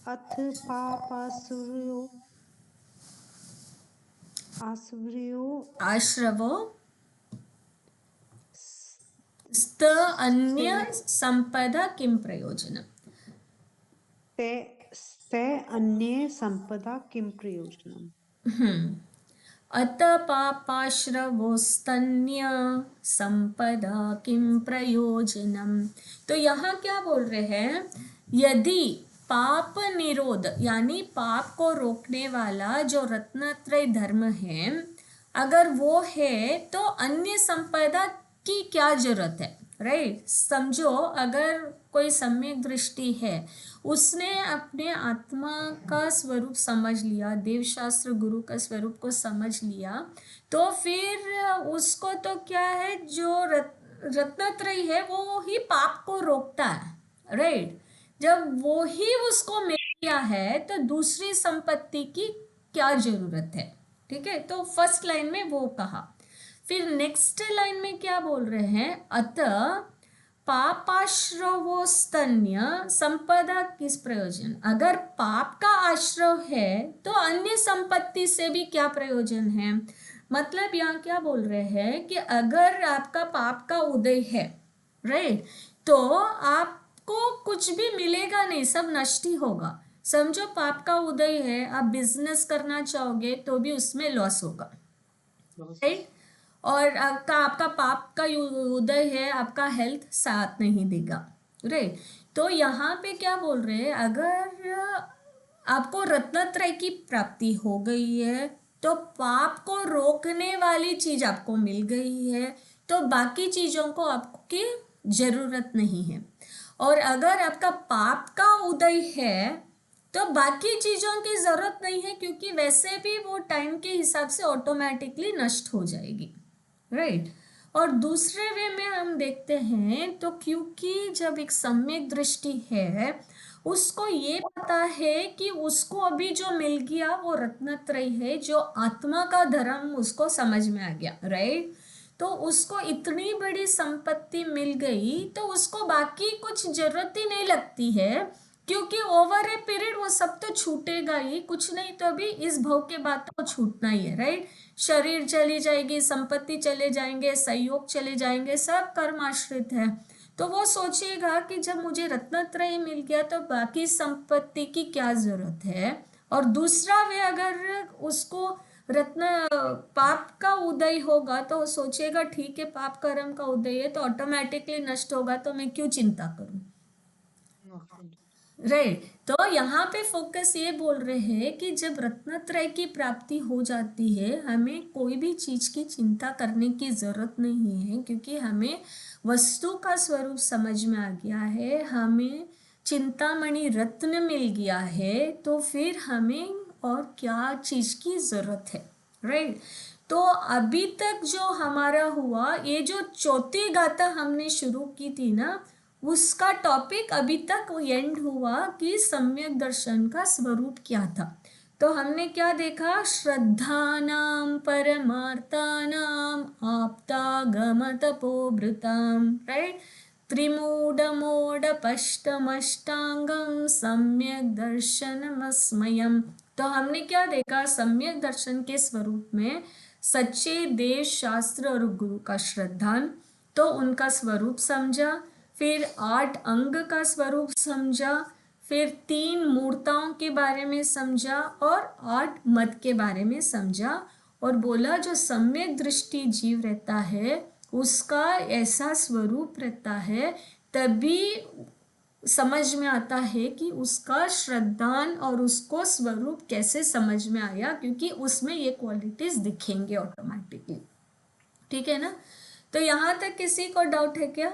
अथ आश्रवो स्त अन्य संपदा किं प्रयोजनम। ते अन्य संपदा किं प्रयोजनम। अत पापाश्रवोस्तन्य संपदा किं प्रयोजनम। तो यहाँ क्या बोल रहे हैं? यदि पाप निरोध यानी पाप को रोकने वाला जो रत्नत्रय धर्म है, अगर वो है तो अन्य संपदा की क्या जरूरत है, राइट? समझो अगर कोई सम्यक दृष्टि है, उसने अपने आत्मा का स्वरूप समझ लिया, देवशास्त्र गुरु का स्वरूप को समझ लिया, तो फिर उसको तो क्या है, जो रत्नत्रय है वो ही पाप को रोकता है, राइट? जब वो ही उसको मिल गया है तो दूसरी संपत्ति की क्या जरूरत है? ठीक है, तो फर्स्ट लाइन में वो कहा। फिर नेक्स्ट लाइन में क्या बोल रहे हैं? अतः पापाश्रवोस्तन्य संपदा किस प्रयोजन। अगर पाप का आश्रव है तो अन्य संपत्ति से भी क्या प्रयोजन है? मतलब यहाँ क्या बोल रहे हैं कि अगर आपका पाप का उदय है, राइट, तो आपको कुछ भी मिलेगा नहीं, सब नष्ट ही होगा। समझो पाप का उदय है, आप बिजनेस करना चाहोगे तो भी उसमें लॉस होगा, राइट? और आपका पाप का उदय है, आपका हेल्थ साथ नहीं देगा, राइट? तो यहाँ पे क्या बोल रहे हैं? अगर आपको रत्नत्रय की प्राप्ति हो गई है तो पाप को रोकने वाली चीज आपको मिल गई है, तो बाकी चीजों को आपकी जरूरत नहीं है। और अगर आपका पाप का उदय है तो बाकी चीजों की जरूरत नहीं है, क्योंकि वैसे भी वो टाइम के हिसाब से ऑटोमेटिकली नष्ट हो जाएगी, राइट? और दूसरे वे में हम देखते हैं तो क्योंकि जब एक सम्यक दृष्टि है, उसको ये पता है कि उसको अभी जो मिल गया वो रत्नत्रय है, जो आत्मा का धर्म उसको समझ में आ गया, राइट? तो उसको इतनी बड़ी संपत्ति मिल गई तो उसको बाकी कुछ जरूरत ही नहीं लगती है, क्योंकि ओवर ए पीरियड वो सब तो छूटेगा ही, कुछ नहीं तो भी इस भव के बाद तो छूटना ही है, राइट। शरीर चली जाएगी, संपत्ति चले जाएंगे, सहयोग चले जाएंगे, सब कर्माश्रित है। तो वो सोचेगा कि जब मुझे रत्नत्रय मिल गया तो बाकी संपत्ति की क्या जरूरत है। और दूसरा वे अगर उसको रत्न पाप का उदय होगा तो वो सोचेगा ठीक है पाप कर्म का उदय है तो ऑटोमेटिकली नष्ट होगा, तो मैं क्यों चिंता करूं, राइट। तो यहाँ पे फोकस ये बोल रहे हैं कि जब रत्नत्रय की प्राप्ति हो जाती है हमें कोई भी चीज की चिंता करने की जरूरत नहीं है, क्योंकि हमें वस्तु का स्वरूप समझ में आ गया है, हमें चिंतामणि रत्न मिल गया है, तो फिर हमें और क्या चीज की जरूरत है, राइट। तो अभी तक जो हमारा हुआ, ये जो चौथी गाथा हमने शुरू की थी ना, उसका टॉपिक अभी तक एंड हुआ कि सम्यक दर्शन का स्वरूप क्या था। तो हमने क्या देखा, श्रद्धानां परमार्थानां आप्तागमतपोभृतां, राइट। त्रिमूढ़मूढ़पष्टमष्टांगं सम्यक दर्शनमस्मयम्। तो हमने क्या देखा, सम्यक दर्शन के स्वरूप में सच्चे देश शास्त्र और गुरु का श्रद्धान, तो उनका स्वरूप समझा, फिर 8 अंग का स्वरूप समझा, फिर 3 मूर्ताओं के बारे में समझा और 8 मत के बारे में समझा, और बोला जो सम्यक दृष्टि जीव रहता है उसका ऐसा स्वरूप रहता है, तभी समझ में आता है कि उसका श्रद्धान और उसको स्वरूप कैसे समझ में आया, क्योंकि उसमें ये क्वालिटीज दिखेंगे ऑटोमेटिकली, ठीक है ना। तो यहाँ तक किसी को डाउट है क्या,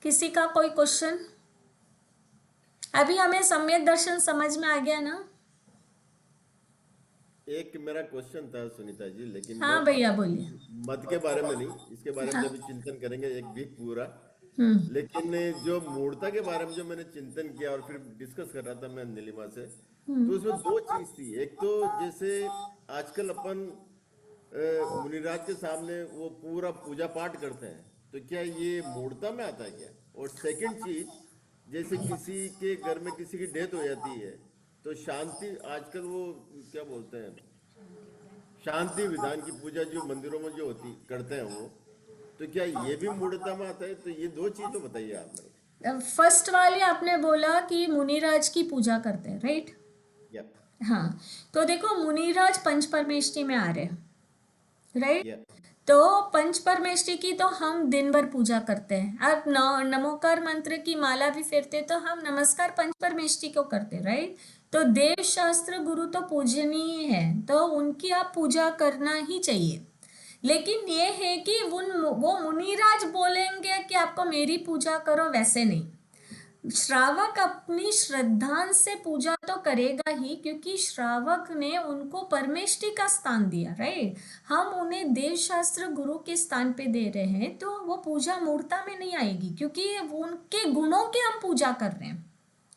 किसी का कोई क्वेश्चन? अभी हमें सम्यक दर्शन समझ में आ गया ना। एक मेरा क्वेश्चन था सुनीता जी, लेकिन हाँ भैया बोलिए। मत के बारे में नहीं, इसके बारे में जब चिंतन करेंगे एक वीक पूरा। लेकिन जो मूर्ता के बारे में जो मैंने चिंतन किया और फिर डिस्कस कर रहा था मैं नीलिमा से, तो उसमें 2 चीज थी। एक तो जैसे आजकल अपन मुनिराज के सामने वो पूरा पूजा पाठ करते हैं, तो क्या ये मूर्ता में आता है क्या? और सेकंड चीज, जैसे किसी के घर में किसी की डेथ हो जाती है तो शांति, आजकल वो क्या बोलते हैं, शांति विधान की पूजा जो मंदिरों में जो होती करते हैं वो, तो क्या ये भी मूर्ता में आता है? तो ये 2 चीज तो बताइए आप मेरे फर्स्ट वाले आपने बोला कि मुनिराज की पूजा करते हैं, राइट। को। हाँ, तो देखो मुनिराज पंच परमेष्टि में आ रहे हैं, राइट। या तो पंच परमेष्टि की तो हम दिन भर पूजा करते हैं। आप नमोकार मंत्र की माला भी फेरते तो हम नमस्कार पंच परमेष्टि को करते, राइट। तो देव शास्त्र गुरु तो पूजनीय है, तो उनकी आप पूजा करना ही चाहिए। लेकिन ये है कि वो मुनिराज बोलेंगे कि आपको मेरी पूजा करो, वैसे नहीं। श्रावक अपनी श्रद्धान से पूजा तो करेगा ही, क्योंकि श्रावक ने उनको परमेष्टि का स्थान दिया, राइट। हम उन्हें देव शास्त्र गुरु के स्थान पे दे रहे हैं, तो वो पूजा मूर्ता में नहीं आएगी, क्योंकि वो उनके गुणों की हम पूजा कर रहे हैं,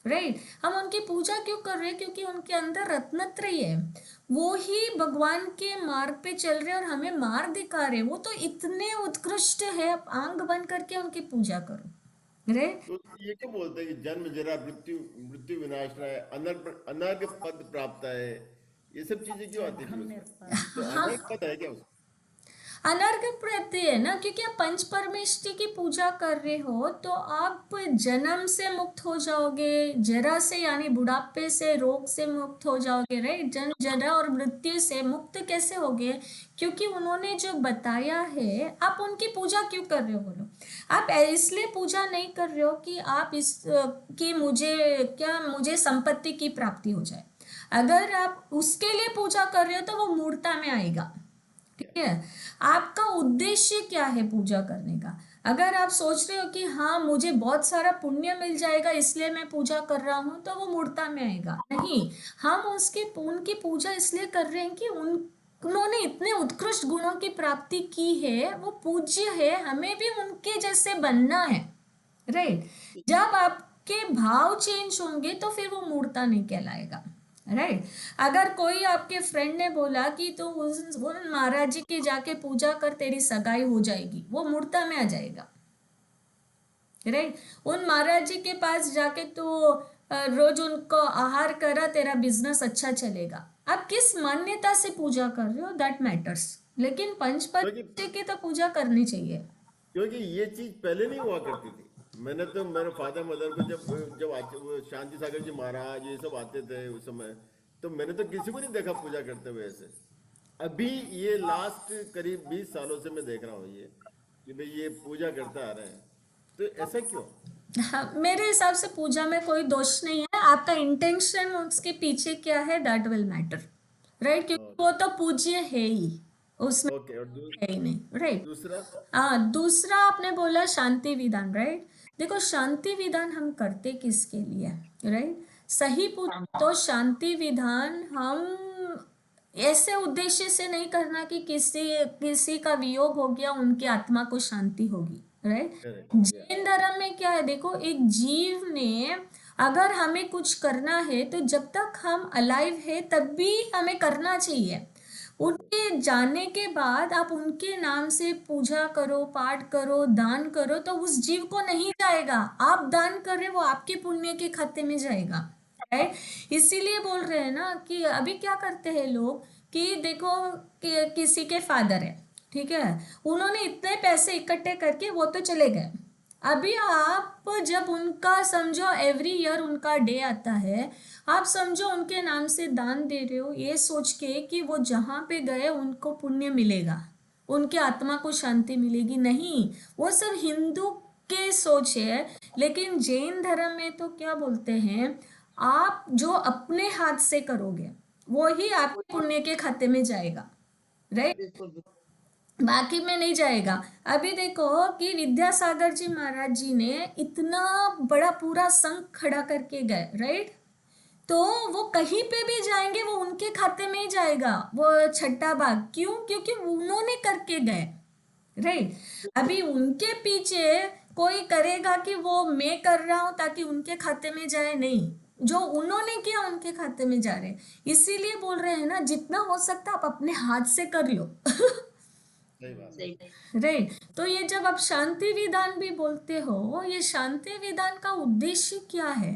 राइट। हम उनकी पूजा क्यों कर रहे हैं, क्योंकि उनके अंदर रत्नत्रय है, वो ही भगवान के मार्ग पे चल रहे और हमें मार्ग दिखा रहे। वो तो इतने उत्कृष्ट है, आप आंग बंद करके उनकी पूजा करो, राइट। तो ये क्यों बोलते हैं कि जन्म जरा मृत्यु मृत्यु विनाशना है, अनर्घ पद प्राप्त है, ये सब चीजें क्यों आती है उसमें? तो अनर्घ पद है क्या उसमें? अनर्घ प्रति है ना, क्योंकि आप पंच परमेष्टि की पूजा कर रहे हो, तो आप जन्म से मुक्त हो जाओगे, जरा से यानी बुढ़ापे से, रोग से मुक्त हो जाओगे, राइट। जन्म जरा और मृत्यु से मुक्त कैसे होगे, क्योंकि उन्होंने जो बताया है। आप उनकी पूजा क्यों कर रहे हो बोलो? आप इसलिए पूजा नहीं कर रहे हो कि आप इस कि मुझे संपत्ति की प्राप्ति हो जाए। अगर आप उसके लिए पूजा कर रहे हो तो वो मूर्ता में आएगा, ठीक है। आपका उद्देश्य क्या है पूजा करने का? अगर आप सोच रहे हो कि हाँ मुझे बहुत सारा पुण्य मिल जाएगा इसलिए मैं पूजा कर रहा हूँ, तो वो मूर्ता में आएगा नहीं। हम उनकी पूजा इसलिए कर रहे हैं कि उन्होंने इतने उत्कृष्ट गुणों की प्राप्ति की है, वो पूज्य है, हमें भी उनके जैसे बनना है, राइट। जब आपके भाव चेंज होंगे तो फिर वो मूर्ता नहीं कहलाएगा, राइट। अगर कोई आपके फ्रेंड ने बोला कि तू उस महाराज जी की जाके पूजा कर, तेरी सगाई हो जाएगी, वो मूर्ता में आ जाएगा, राइट। उन महाराज जी के पास जाके तो रोज उनको आहार करा, तेरा बिजनेस अच्छा चलेगा। आप किस मान्यता से पूजा कर रहे हो, दैट मैटर्स। लेकिन पंच क्योंकि परमेश्वर की तो पूजा करनी चाहिए। क्योंकि ये चीज पहले नहीं हुआ करती थी। मैंने तो मेरे फादर मदर को जब जब वो शांति सागर जी महाराज ये सब आते थे उस समय, तो मैंने तो किसी को नहीं देखा पूजा करते हुए ऐसे। अभी ये लास्ट करीब 20 सालों से मैं देख रहा हूँ ये कि भाई ये पूजा करते आ रहे हैं, तो ऐसा क्यों? हाँ, मेरे हिसाब से पूजा में कोई दोष नहीं है, आपका इंटेंशन उसके पीछे क्या है, दैट विल मैटर, राइट। क्योंकि वो तो पूज्य है ही, उसमें ओके। और है ही नहीं, राइट। दूसरा हाँ, दूसरा आपने बोला शांति विधान, राइट। देखो शांति विधान हम करते किसके लिए, राइट। सही पूछो तो शांति विधान हम ऐसे उद्देश्य से नहीं करना कि किसी का वियोग हो गया, उनकी आत्मा को शांति होगी, राइट। करेक्ट या जैन धर्म में क्या है, देखो एक जीव ने अगर हमें कुछ करना है तो जब तक हम अलाइव है तब भी हमें करना चाहिए। उनके जाने के बाद आप उनके नाम से पूजा करो, पाठ करो, दान करो, तो उस जीव को नहीं जाएगा। आप दान कर रहे, वो आपके पुण्य के खाते में जाएगा, राइट। इसीलिए बोल रहे हैं ना कि अभी क्या करते हैं लोग कि देखो कि किसी के फादर है, ठीक है, उन्होंने इतने पैसे इकट्ठे करके वो तो चले गए। अभी आप जब उनका समझो एवरी ईयर उनका डे आता है, आप समझो उनके नाम से दान दे रहे हो ये सोच के कि वो जहाँ पे गए उनको पुण्य मिलेगा, उनके आत्मा को शांति मिलेगी, नहीं। वो सब हिंदू के सोच है। लेकिन जैन धर्म में तो क्या बोलते हैं, आप जो अपने हाथ से करोगे वो ही आपके पुण्य के खाते में जाएगा, राइट। बिल्कुल बिल्कुल। बाकी में नहीं जाएगा। अभी देखो कि विद्यासागर जी महाराज जी ने इतना बड़ा पूरा संघ खड़ा करके गए, राइट। तो वो कहीं पे भी जाएंगे वो उनके खाते में ही जाएगा, वो छठा भाग। क्यों? क्योंकि उन्होंने करके गए, राइट। अभी उनके पीछे कोई करेगा कि वो मैं कर रहा हूं ताकि उनके खाते में जाए, नहीं। जो उन्होंने किया उनके खाते में जा रहे। इसीलिए बोल रहे हैं ना, जितना हो सकता आप अपने हाथ से कर लो। सही बात है। सही। राइट। तो ये जब आप शांति विधान भी बोलते हो, ये शांति विधान का उद्देश्य क्या है,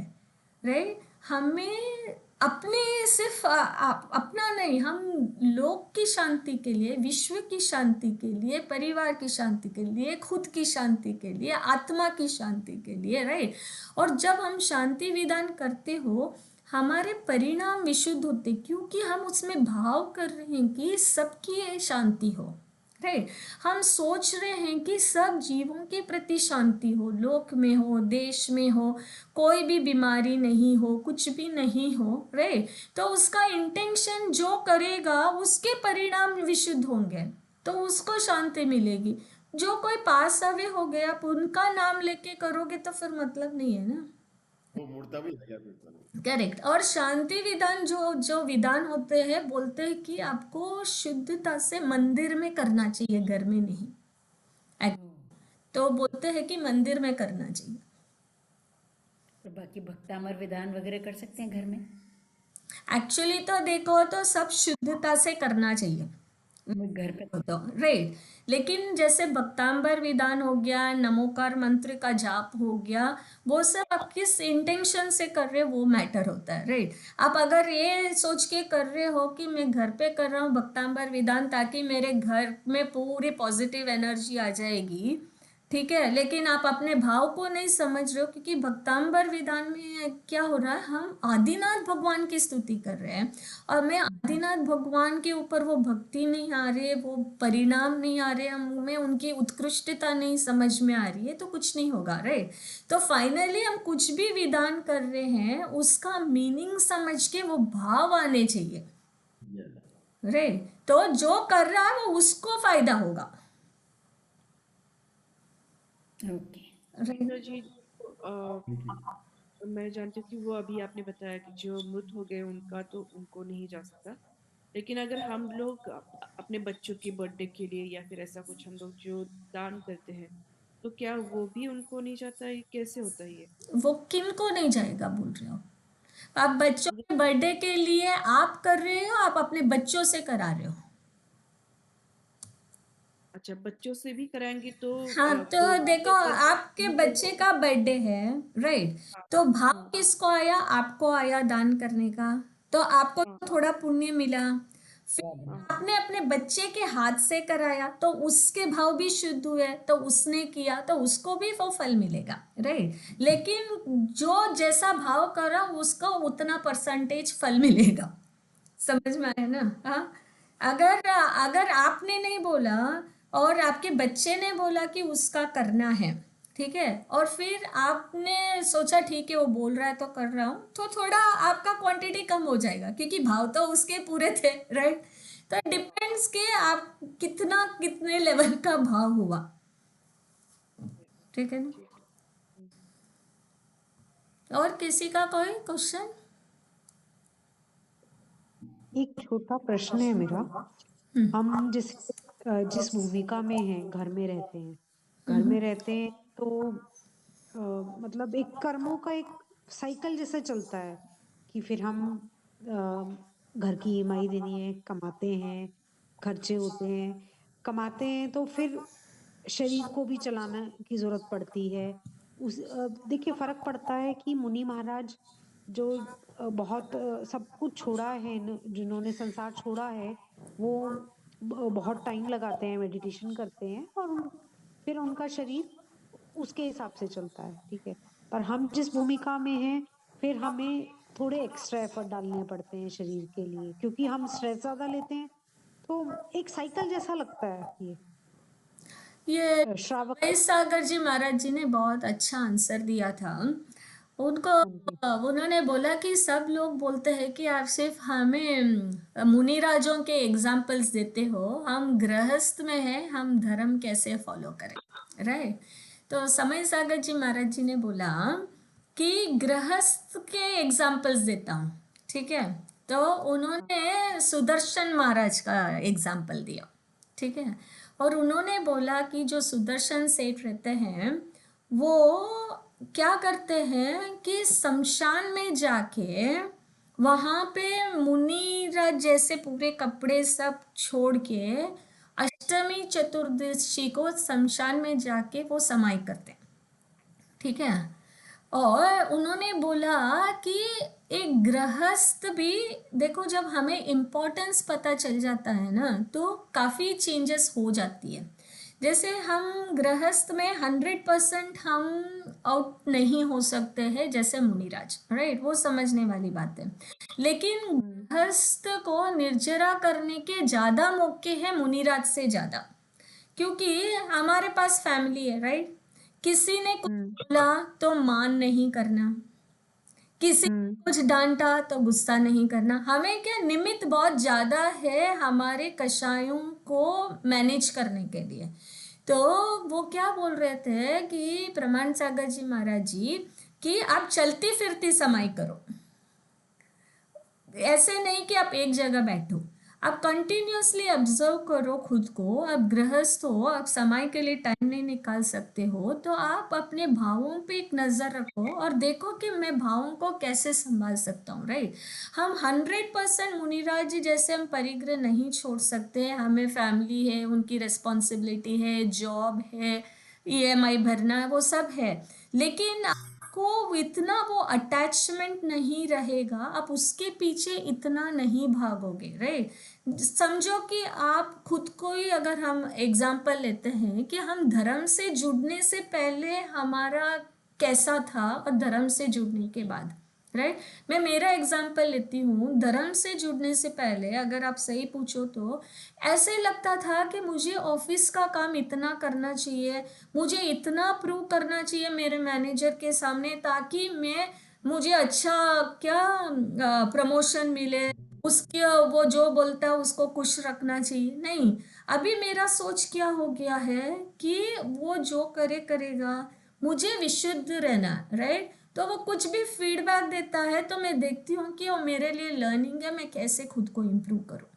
राइट। हमें अपने सिर्फ अपना नहीं, हम लोक की शांति के लिए, विश्व की शांति के लिए, परिवार की शांति के लिए, खुद की शांति के लिए, आत्मा की शांति के लिए, राइट। और जब हम शांति विधान करते हो हमारे परिणाम विशुद्ध होते, क्योंकि हम उसमें भाव कर रहे हैं कि सबकी शांति हो, राइट। हम सोच रहे हैं कि सब जीवों के प्रति शांति हो, लोक में हो, देश में हो, कोई भी बीमारी नहीं हो, कुछ भी नहीं हो, राइट। तो उसका इंटेंशन जो करेगा उसके परिणाम विशुद्ध होंगे, तो उसको शांति मिलेगी। जो कोई पास अवे हो गया आप उनका नाम लेके करोगे तो फिर मतलब नहीं है ना, वो मुड़ता भी लगा फिर तो नहीं। करेक्ट। और शांति विधान जो जो विधान होते हैं, बोलते हैं कि आपको शुद्धता से मंदिर में करना चाहिए, घर में नहीं। तो बोलते हैं कि मंदिर में करना चाहिए। तो बाकी भक्तामर विधान वगैरह कर सकते हैं घर में? एक्चुअली तो देखो तो सब शुद्धता से करना चाहिए घर पे तो, राइट। लेकिन जैसे भक्तांबर विधान हो गया, नमोकार मंत्र का जाप हो गया, वो सब आप किस इंटेंशन से कर रहे हो वो मैटर होता है, राइट। आप अगर ये सोच के कर रहे हो कि मैं घर पे कर रहा हूँ भक्तांबर विधान ताकि मेरे घर में पूरी पॉजिटिव एनर्जी आ जाएगी, ठीक है, लेकिन आप अपने भाव को नहीं समझ रहे हो। क्योंकि भक्तांबर विधान में क्या हो रहा है, हम आदिनाथ भगवान की स्तुति कर रहे हैं और मैं आदिनाथ भगवान के ऊपर वो भक्ति नहीं आ रही है, वो परिणाम नहीं आ रहे, हमें उनकी उत्कृष्टता नहीं समझ में आ रही है, तो कुछ नहीं होगा, राइट। तो फाइनली हम कुछ भी विधान कर रहे हैं उसका मीनिंग समझ के वो भाव आने चाहिए, राइट। तो जो कर रहा है वो उसको फायदा होगा, ओके। तो जी मैं जानती हूँ कि वो अभी आपने बताया कि जो मृत हो गए उनका तो उनको नहीं जा सकता, लेकिन अगर हम लोग अपने बच्चों की बर्थडे के लिए या फिर ऐसा कुछ हम लोग जो दान करते हैं तो क्या वो भी उनको नहीं जाता है? कैसे होता है ये? वो किन को नहीं जाएगा बोल रहे हो आप? बच्चों के बर्थडे के लिए आप कर रहे हो, आप अपने बच्चों से करा रहे हो, अच्छा, बच्चों से भी कराएंगे तो हाँ, तो कोई भी देखो अगर आपके बच्चे का बर्थडे है, राइट? तो भाव हाँ किसको आया? आपको आया दान करने का, तो आपको हाँ थोड़ा पुण्य मिला। फिर हाँ आपने अपने बच्चे के हाथ से कराया तो उसके भाव भी शुद्ध हुए, तो उसने किया तो उसको भी वो फल मिलेगा, राइट? लेकिन जो जैसा भाव करा उसको उतना परसेंटेज फल मिलेगा। समझ में आया ना? हाँ, अगर अगर आपने नहीं बोला और आपके बच्चे ने बोला कि उसका करना है, ठीक है, और फिर आपने सोचा ठीक है वो बोल रहा है तो कर रहा हूँ, तो थोड़ा आपका क्वांटिटी कम हो जाएगा क्योंकि भाव तो उसके पूरे थे, राइट? तो डिपेंड्स कि आप कितने लेवल का भाव हुआ, ठीक है ना? ठीक है। और किसी का कोई क्वेश्चन? एक छोटा प्रश्न है मेरा। हम जिस भूमिका में हैं, घर में रहते हैं, तो मतलब एक कर्मों का एक साइकिल जैसा चलता है कि फिर हम घर की ईएमआई देनी है, कमाते हैं, खर्चे होते हैं, कमाते हैं तो फिर शरीर को भी चलाना की जरूरत पड़ती है। देखिए फर्क पड़ता है कि मुनि महाराज जो बहुत सब कुछ छोड़ा है, जिन्होंने संसार छोड़ा है, वो बहुत टाइम लगाते हैं, मेडिटेशन करते हैं, और फिर उनका शरीर उसके हिसाब से चलता है, ठीक है। पर हम जिस भूमिका में हैं, फिर हमें थोड़े एक्स्ट्रा एफर्ट डालने पड़ते हैं शरीर के लिए, क्योंकि हम स्ट्रेस ज्यादा लेते हैं। तो एक साइकिल जैसा लगता है ये श्रावक। वैस सागर जी महाराज जी ने बहुत अच्छा आंसर दिया था उनको। हाँ जी। उन्होंने बोला कि सब लोग बोलते हैं कि आप सिर्फ हमें मुनिराजों के एग्जाम्पल्स देते हो, हम गृहस्थ में हैं, हम धर्म कैसे फॉलो करें, राइट? तो समय सागर जी महाराज जी ने बोला कि गृहस्थ के एग्जाम्पल्स देता हूँ, ठीक है? तो उन्होंने सुदर्शन महाराज का एग्जाम्पल दिया, ठीक है? और उन्होंने बोला कि जो सुदर्शन सेठ रहते हैं वो क्या करते हैं कि शमशान में जाके वहाँ पे मुनिराज जैसे पूरे कपड़े सब छोड़ के अष्टमी चतुर्दशी को शमशान में जाके वो समाई करते हैं, ठीक है? और उन्होंने बोला कि एक गृहस्थ भी, देखो जब हमें इम्पोर्टेंस पता चल जाता है ना तो काफ़ी चेंजेस हो जाती है। जैसे हम गृहस्थ में 100% हम आउट नहीं हो सकते हैं जैसे मुनिराज, राइट? वो समझने वाली बात है। लेकिन गृहस्थ को निर्जरा करने के ज़्यादा मौके हैं मुनिराज से ज़्यादा, क्योंकि हमारे पास फैमिली है, राइट? किसी ने कुछ बोला तो मान नहीं करना, किसी ने कुछ डांटा तो गुस्सा नहीं करना। हमें क्या निमित्त बहुत ज्यादा है हमारे कषायों को मैनेज करने के लिए। तो वो क्या बोल रहे थे कि प्रमाण सागर जी महाराज जी कि आप चलती फिरती समाई करो, ऐसे नहीं कि आप एक जगह बैठो, आप कंटिन्यूअसली ऑब्जर्व करो खुद को। आप गृहस्थ हो, आप समय के लिए टाइम नहीं निकाल सकते हो, तो आप अपने भावों पे एक नज़र रखो और देखो कि मैं भावों को कैसे संभाल सकता हूँ, राइट? हम 100% मुनिराज जी जैसे हम परिग्रह नहीं छोड़ सकते। हमें फैमिली है, उनकी रिस्पॉन्सिबिलिटी है, जॉब है, ईएमआई भरना है, वो सब है, लेकिन को इतना वो अटैचमेंट नहीं रहेगा, आप उसके पीछे इतना नहीं भागोगे, राइट? समझो कि आप खुद को ही, अगर हम एग्जाम्पल लेते हैं कि हम धर्म से जुड़ने से पहले हमारा कैसा था और धर्म से जुड़ने के बाद, राइट? मैं मेरा एग्जाम्पल लेती हूँ। धर्म से जुड़ने से पहले अगर आप सही पूछो तो ऐसे लगता था कि मुझे ऑफिस का काम इतना करना चाहिए, मुझे इतना प्रूव करना चाहिए मेरे मैनेजर के सामने ताकि मुझे अच्छा क्या प्रमोशन मिले, उसके वो जो बोलता है उसको खुश रखना चाहिए। नहीं, अभी मेरा सोच क्या हो गया है कि वो जो करेगा, मुझे विशुद्ध रहना, राइट? तो वो कुछ भी फीडबैक देता है तो मैं देखती हूँ कि वो मेरे लिए लर्निंग है, मैं कैसे खुद को इम्प्रूव करूँ,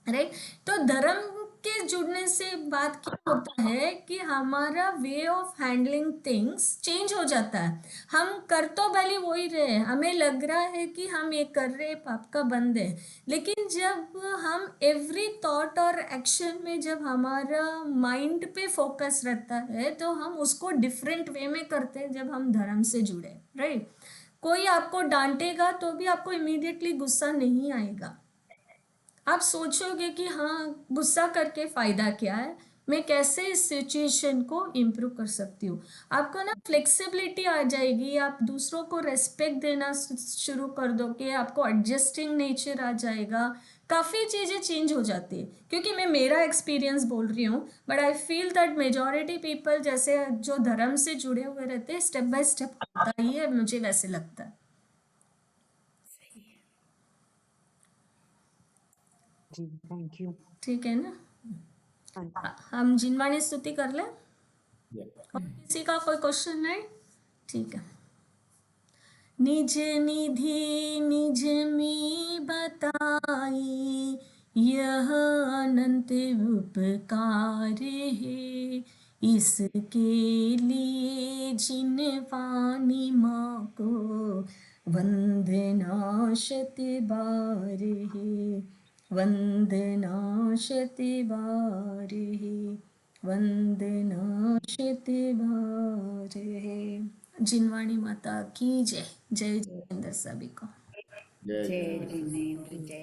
राइट? तो धर्म के जुड़ने से बात क्या होता है कि हमारा way of handling things change हो जाता है। हम कर तो भले वही रहे हैं, हमें लग रहा है कि हम ये कर रहे हैं, पाप का बंद है, लेकिन जब हम एवरी थॉट और एक्शन में जब हमारा माइंड पे फोकस रहता है तो हम उसको डिफरेंट वे में करते हैं जब हम धर्म से जुड़े, राइट। कोई आपको डांटेगा तो भी आपको इमीडिएटली गुस्सा नहीं आएगा। आप सोचोगे कि हाँ, गुस्सा करके फायदा क्या है, मैं कैसे इस सिचुएशन को इम्प्रूव कर सकती हूँ। आपको ना फ्लेक्सिबिलिटी आ जाएगी, आप दूसरों को रेस्पेक्ट देना शुरू कर दोगे, आपको एडजस्टिंग नेचर आ जाएगा, काफ़ी चीज़ें चेंज हो जाती है। क्योंकि मैं मेरा एक्सपीरियंस बोल रही हूँ, but I feel that majority people जैसे जो धर्म से जुड़े हुए रहते हैं, स्टेप बाय स्टेप होता ही है, मुझे वैसे लगता है। जी, थैंक यू। ठीक है ना। हाँ, हम जिनवाणी स्तुति कर लें Yeah. और किसी का कोई क्वेश्चन नहीं? ठीक है। निज निधि निज में बताई, यह अनंत उपकार है, इसके लिए जिन वाणी माँ को वंदना शत बार है, वंदना शत बार है, वंदना शत बार है। जिनवाणी माता की जय। जय जितेंद्र सभी को। जय जय जिनेंद्र। जिनेंद्र, जय।